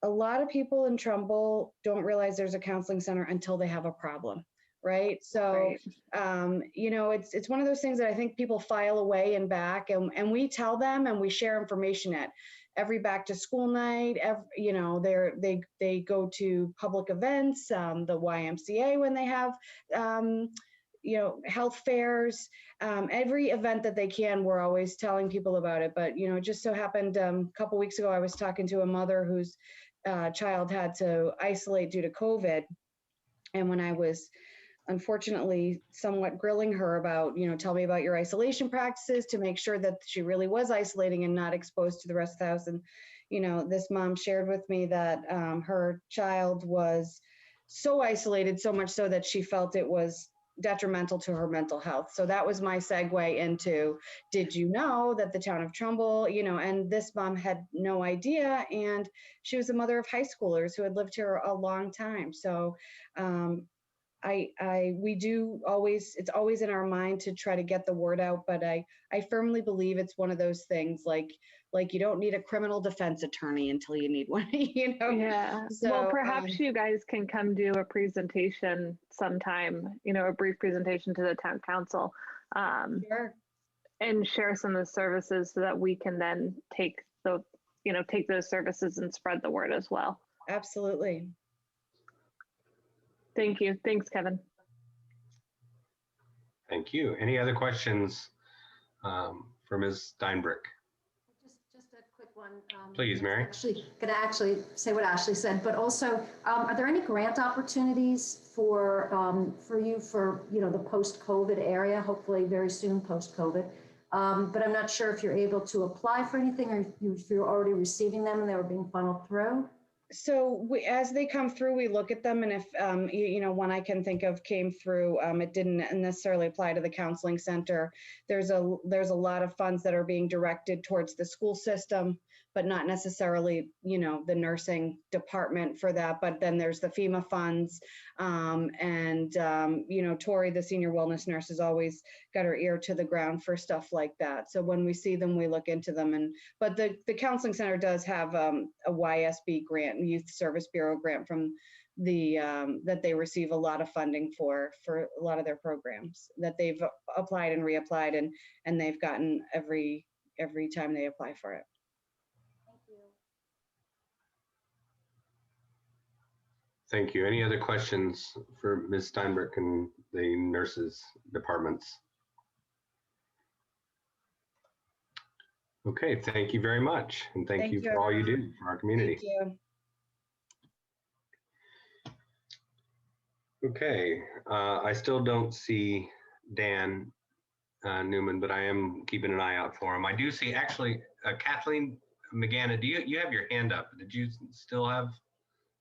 a lot of people in Trumbull don't realize there's a counseling center until they have a problem. Right. So, it's one of those things that I think people file away and back and we tell them and we share information at every back to school night, they go to public events, the YMCA when they have, health fairs, every event that they can, we're always telling people about it. But, it just so happened a couple weeks ago, I was talking to a mother whose child had to isolate due to COVID. And when I was unfortunately somewhat grilling her about, tell me about your isolation practices to make sure that she really was isolating and not exposed to the rest of the house. And, this mom shared with me that her child was so isolated, so much so that she felt it was detrimental to her mental health. So that was my segue into, did you know that the town of Trumbull, and this mom had no idea. And she was a mother of high schoolers who had lived here a long time. So, we do always, it's always in our mind to try to get the word out, but I firmly believe it's one of those things like you don't need a criminal defense attorney until you need one, Yeah. So, well, perhaps you guys can come do a presentation sometime, a brief presentation to the town council, sure. and share some of the services so that we can then take those services and spread the word as well. Absolutely. Thank you. Thanks, Kevin. Thank you. Any other questions for Ms. Steinbrück? Just a quick one. Please, Mary. Could I actually say what Ashley said, but also, are there any grant opportunities for you for, the post-COVID area, hopefully very soon post-COVID? But I'm not sure if you're able to apply for anything or if you're already receiving them and they were being funneled through. So as they come through, we look at them, and if one I can think of came through, it didn't necessarily apply to the counseling center. There's a lot of funds that are being directed towards the school system, but not necessarily the nursing department for that. But then there's the FEMA funds, and Tori, the senior wellness nurse, has always got her ear to the ground for stuff like that. So when we see them, we look into them. But the counseling center does have a YSB grant grant, Youth Service Bureau grant from the, that they receive a lot of funding for a lot of their programs that they've applied and reapplied and they've gotten every time they apply for it. Thank you. Any other questions for Ms. Steinberg and the nurses departments? Okay, thank you very much. And thank you for all you do for our community. Thank you. Okay, I still don't see Dan Newman, but I am keeping an eye out for him. I do see actually Kathleen McGanna. Do you have your hand up? Did you still have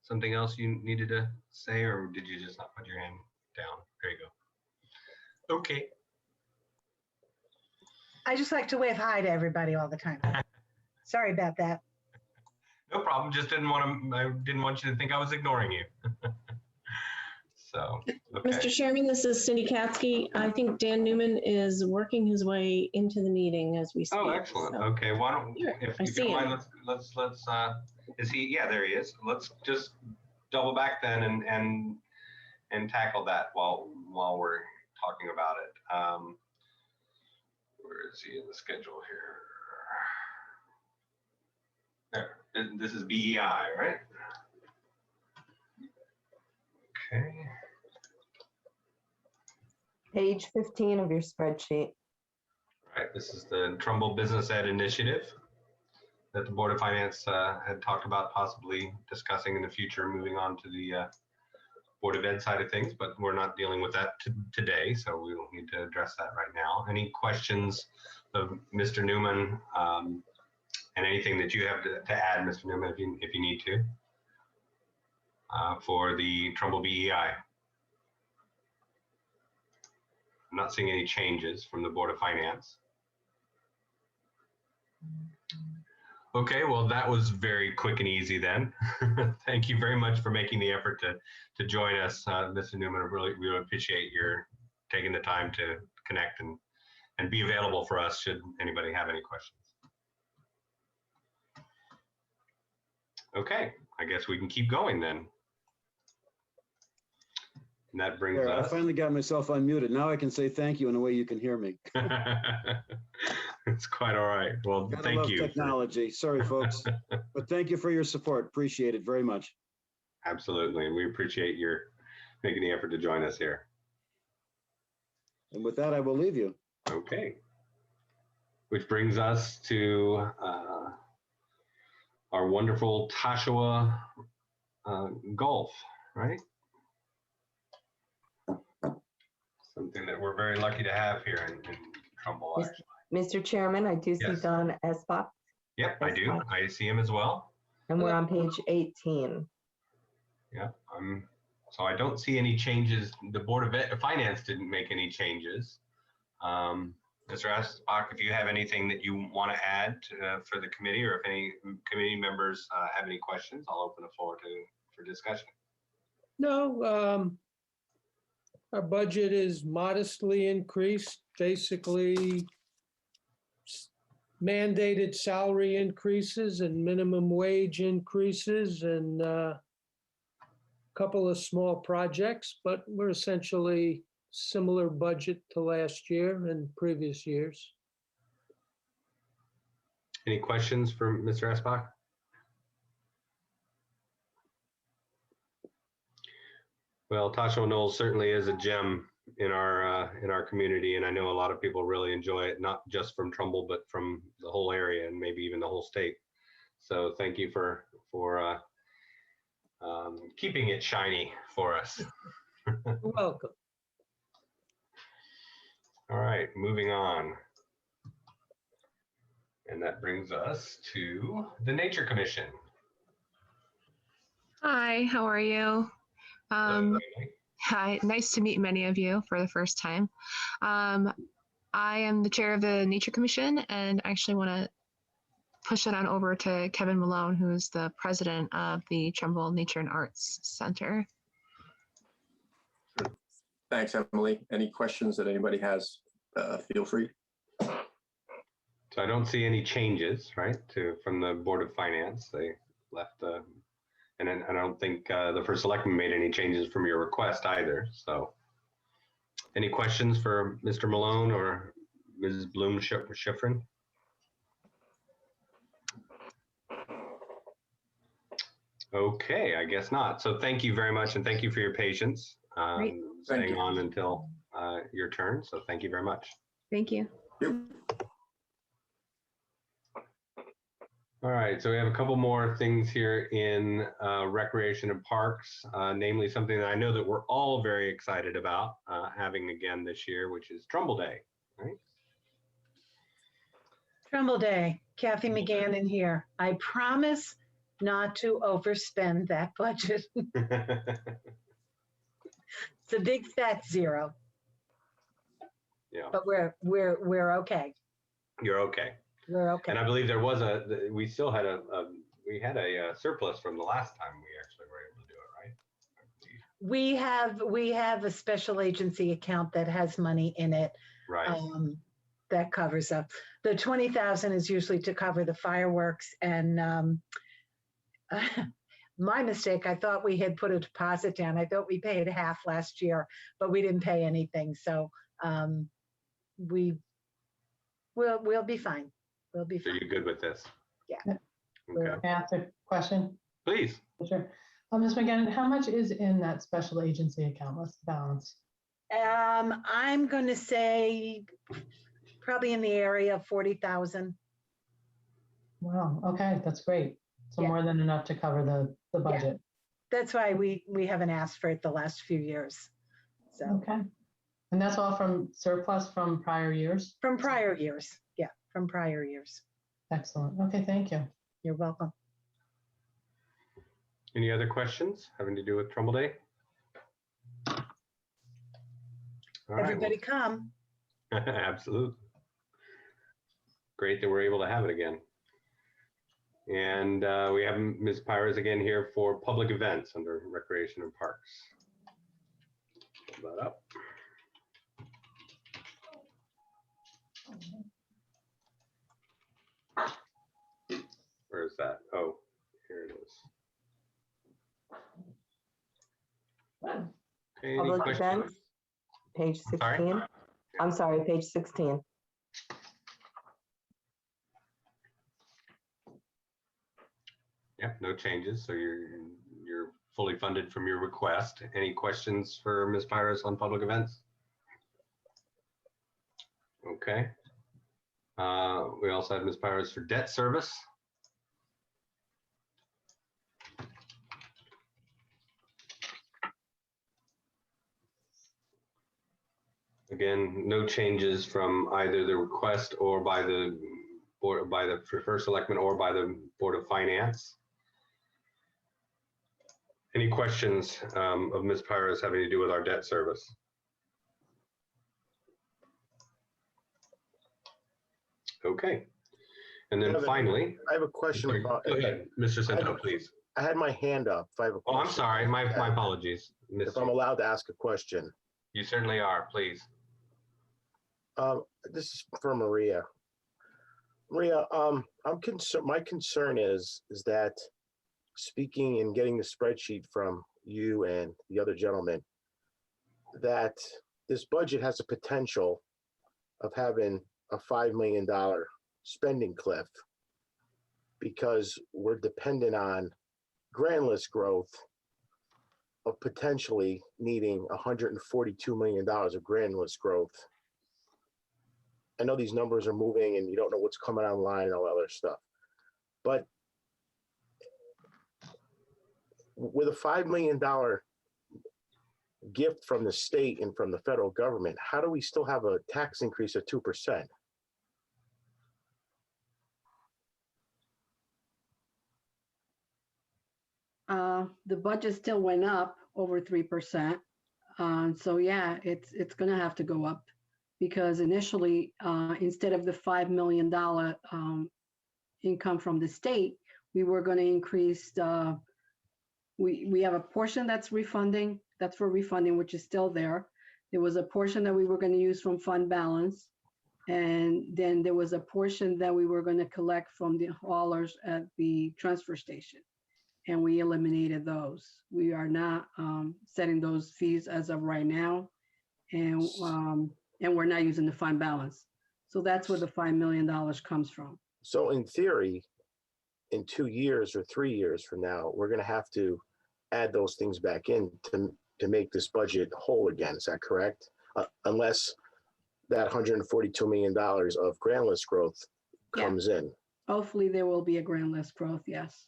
something else you needed to say, or did you just not put your hand down? There you go. Okay. I just like to wave hi to everybody all the time. Sorry about that. No problem. Just didn't want to. I didn't want you to think I was ignoring you. So, okay. Mr. Chairman, this is Cindy Katsky. I think Dan Newman is working his way into the meeting as we speak. Oh, excellent. So- Okay, why don't if I you see don't him. mind, let's is he? Yeah, there he is. Let's just double back then and tackle that while we're talking about it. Where is he in the schedule here? There. This is BEI, right? Okay. Page 15 of your spreadsheet. All right, this is the Trumbull Business Ed Initiative that the Board of Finance had talked about possibly discussing in the future, moving on to the Board of Ed side of things, but we're not dealing with that today, so we don't need to address that right now. Any questions of Mr. Newman and anything that you have to add, Mr. Newman, if you need to, for the Trumbull BEI? I'm not seeing any changes from the Board of Finance. Okay, well, that was very quick and easy then. Thank you very much for making the effort to join us, Mr. Newman. I really appreciate your taking the time to connect and be available for us should anybody have any questions. Okay, I guess we can keep going then. And that brings There, I us. finally got myself unmuted. Now I can say thank you in a way you can hear me. It's quite all right. Well, Gotta thank love you. technology. Sorry, folks. But thank you for your support. Appreciate it very much. Absolutely. And we appreciate your making the effort to join us here. And with that, I will leave you. Okay. Which brings us to our wonderful Tashawa Golf, right? Something that we're very lucky to have here in Trumbull. Actually. Mr. Chairman, I do see Yes. Don Esbach, Yep, I do. I see him as well. and we're on page 18. Yeah, so I don't see any changes. The Board of Finance didn't make any changes. Mr. Esbach, if you have anything that you want to add for the committee, or if any committee members have any questions, I'll open the floor for discussion. No, our budget is modestly increased, basically mandated salary increases and minimum wage increases and a couple of small projects, but we're essentially similar budget to last year and previous years. Any questions for Mr. Esbach? Well, Tashawa Knolls certainly is a gem in our community, and I know a lot of people really enjoy it, not just from Trumbull, but from the whole area and maybe even the whole state. So thank you for keeping it shiny for us. You're welcome. All right, moving on. And that brings us to the Nature Commission. Hi, how are you? Hi, nice to meet many of you for the first time. I am the chair of the Nature Commission, and I actually want to push it on over to Kevin Malone, who is the president of the Trumbull Nature and Arts Center. Thanks, Emily. Any questions that anybody has, feel free. So I don't see any changes, right, from the Board of Finance. They left the And then I don't think the first selectman made any changes from your request either. So any questions for Mr. Malone or Mrs. Bloom Schifrin? Okay, I guess not. So thank you very much, and thank you for your patience. Great. Staying on until your turn. So thank you very much. Thank you. All right, so we have a couple more things here in recreation and parks, namely something that I know that we're all very excited about having again this year, which is Trumbull Day, right? Trumbull Day, Kathy McGannon here. I promise not to overspend that budget. It's a big fat zero. Yeah. But we're okay. You're okay. We're okay. And I believe there was we still had a surplus from the last time we actually were able to do it, right? We have a special agency account that has money in it. Right. That covers up. The 20,000 is usually to cover the fireworks, and my mistake, I thought we had put a deposit down. I thought we paid half last year, but we didn't pay anything. So we'll be fine. We'll be So fine. you're good with this? Yeah. Okay. Can I ask a question? Please. Sure. Ms. McGannon, how much is in that special agency account? What's the balance? I'm going to say probably in the area of 40,000. Wow. Okay, that's great. So more than enough to cover the budget. That's why we haven't asked for it the last few years. So okay. And that's all from surplus from prior years? From prior years. Yeah, from prior years. Excellent. Okay, thank you. You're welcome. Any other questions having to do with Trumbull Day? All right, Everybody come. Absolutely. Great that we're able to have it again. And we have Ms. Pires again here for public events under Recreation and Parks. Pull that up. Where is that? Oh, here it is. Okay, any Public questions? events, page 16. Sorry? I'm sorry, page 16. Yep, no changes. So you're fully funded from your request. Any questions for Ms. Pires on public events? Okay. We also have Ms. Pires for debt service. Again, no changes from either the request or by the board, by the first selectman or by the Board of Finance. Any questions of Ms. Pires having to do with our debt service? Okay. And then finally, I have a question about. Go ahead, Mr. Sento, please. I had my hand up. If I have a Oh, I'm question. sorry. My apologies. If I'm allowed to ask a question. You certainly are, please. This is for Maria. Maria, I'm concerned. My concern is that speaking and getting the spreadsheet from you and the other gentleman, that this budget has a potential of having a $5 million spending cliff because we're dependent on grant list growth of potentially needing $142 million of grant list growth. I know these numbers are moving and you don't know what's coming online and all that other stuff, but with a $5 million gift from the state and from the federal government, how do we still have a tax increase of 2%? The budget still went up over 3%. So yeah, it's going to have to go up because initially, instead of the $5 million income from the state, we were going to increase. We have a portion that's refunding. That's for refunding, which is still there. There was a portion that we were going to use from fund balance. And then there was a portion that we were going to collect from the haulers at the transfer station. and we eliminated those. We are not setting those fees as of right now, and we're not using the fund balance. So that's where the $5 million comes from. So in theory, in 2 years or 3 years from now, we're going to have to add those things back in to make this budget whole again. Is that correct? Unless that $142 million of grand list growth comes in. Hopefully there will be a grand list growth, yes.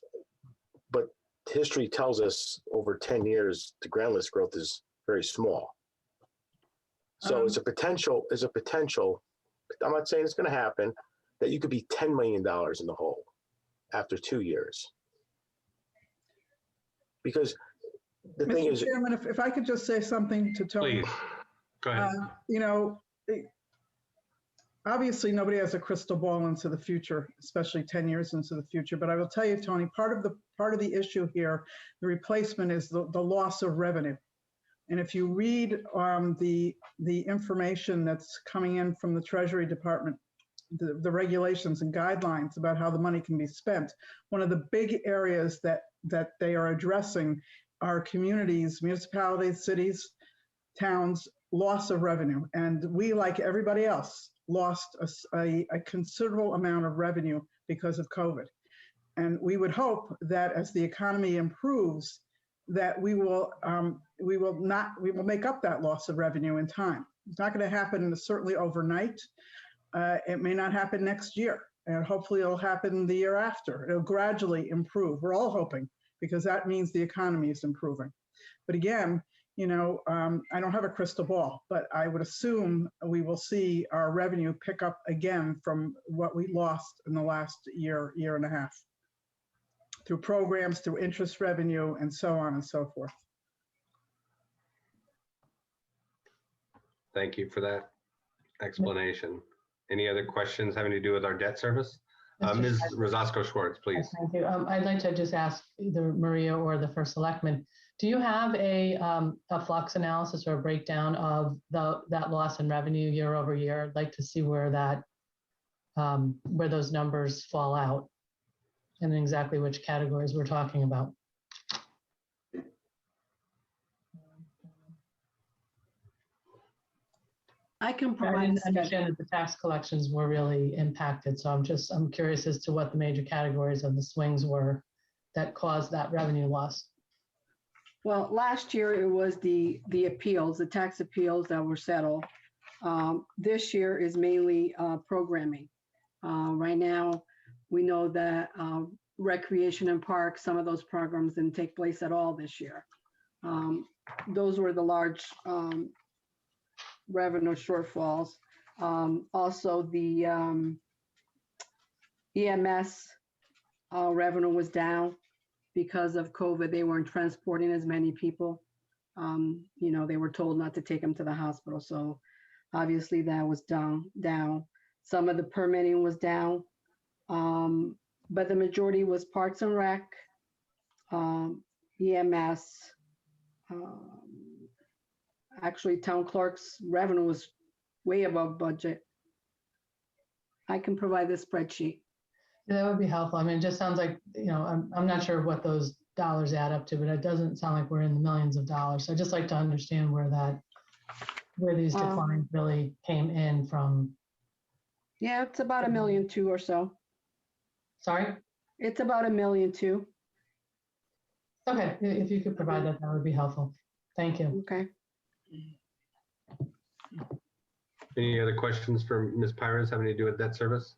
But history tells us over 10 years, the grand list growth is very small. So it's a potential, I'm not saying it's going to happen, that you could be $10 million in the hole after 2 years. Because the thing Mr. is, Chairman, if I could just say something to Tony. Please, go ahead. Obviously, nobody has a crystal ball into the future, especially 10 years into the future. But I will tell you, Tony, part of the issue here, the replacement is the loss of revenue. And if you read the information that's coming in from the Treasury Department, the regulations and guidelines about how the money can be spent, one of the big areas that they are addressing are communities, municipalities, cities, towns, loss of revenue. And we, like everybody else, lost a considerable amount of revenue because of COVID. And we would hope that as the economy improves, that we will make up that loss of revenue in time. It's not going to happen certainly overnight. It may not happen next year, and hopefully it'll happen the year after. It'll gradually improve. We're all hoping, because that means the economy is improving. But again, I don't have a crystal ball, but I would assume we will see our revenue pick up again from what we lost in the last year and a half, through programs, through interest revenue, and so on and so forth. Thank you for that explanation. Any other questions having to do with our debt service? Ms. Rosasco Schwartz, please. Thank you. I'd like to just ask either Maria or the first selectman, do you have a flux analysis or a breakdown of that loss in revenue year over year? I'd like to see where those numbers fall out and exactly which categories we're talking about. I can I provide. didn't understand that the tax collections were really impacted, so I'm curious as to what the major categories of the swings were that caused that revenue loss. Well, last year it was the appeals, the tax appeals that were settled. This year is mainly programming. Right now, we know that recreation and parks, some of those programs didn't take place at all this year. Those were the large revenue shortfalls. Also, the EMS revenue was down because of COVID. They weren't transporting as many people. They were told not to take them to the hospital. So obviously that was down. Some of the permitting was down, but the majority was Parks and Rec, EMS. Actually, town clerk's revenue was way above budget. I can provide this spreadsheet. Yeah, that would be helpful. I mean, it just sounds like, I'm not sure what those dollars add up to, but it doesn't sound like we're in the millions of dollars. So I'd just like to understand where these declines really came in from. Yeah, it's about $1.2 million or so. Sorry? It's about $1.2 million. Okay, if you could provide that would be helpful. Thank you. Okay. Any other questions for Ms. Pires having to do with debt service?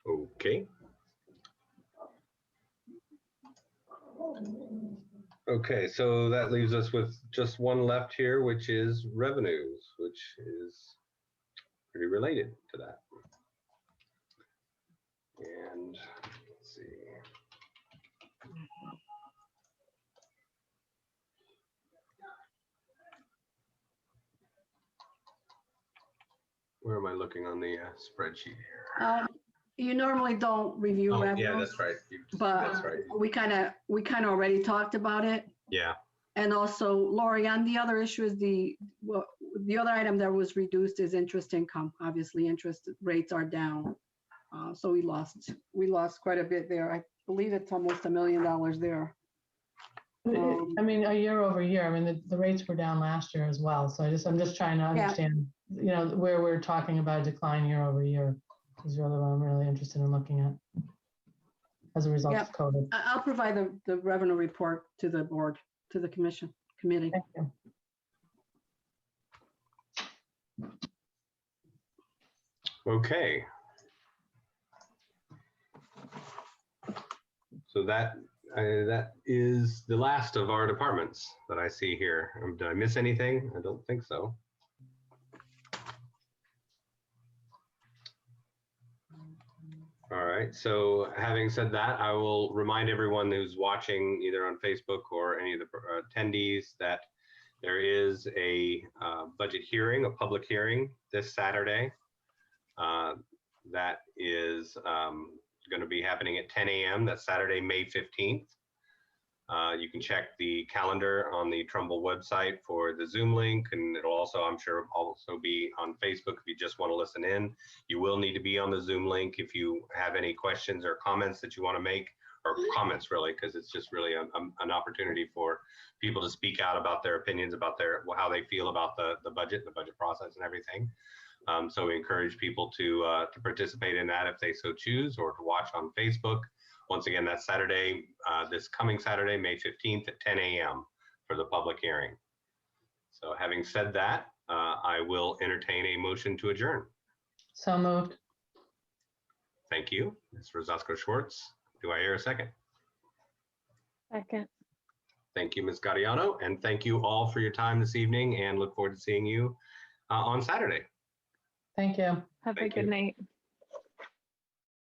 Okay. Okay, so that leaves us with just one left here, which is revenues, which is pretty related to that. And let's see. Where am I looking on the spreadsheet here? You normally don't review revenue. Yeah, that's right. But That's right. we kind of already talked about it. Yeah. And also, Lori, on the other issue is the other item that was reduced is interest income. Obviously, interest rates are down. So we lost quite a bit there. I believe it's almost $1 million there. I mean, a year over year, I mean, the rates were down last year as well. So I'm just trying to understand, you know, where we're talking about a decline year over year is really what I'm really interested in looking at as a result of COVID. I'll provide the revenue report to the board, to the committee. Thank you. Okay. So that is the last of our departments that I see here. Did I miss anything? I don't think so. All right, so having said that, I will remind everyone who's watching either on Facebook or any of the attendees that there is a budget hearing, a public hearing this Saturday. That is going to be happening at 10 a.m. That's Saturday, May 15th. You can check the calendar on the Trumbull website for the Zoom link, and it'll also, I'm sure, also be on Facebook if you just want to listen in. You will need to be on the Zoom link if you have any questions or comments that you want to make, or comments really, because it's just really an opportunity for people to speak out about their opinions, about how they feel about the budget process and everything. So we encourage people to participate in that if they so choose, or to watch on Facebook. Once again, that's Saturday, this coming Saturday, May 15th at 10 a.m. for the public hearing. So having said that, I will entertain a motion to adjourn. So moved. Thank you, Ms. Rosasco Schwartz. Do I hear a second? Second. Thank you, Ms. Gaudiano, and thank you all for your time this evening, and look forward to seeing you on Saturday. Thank you. Have a good night.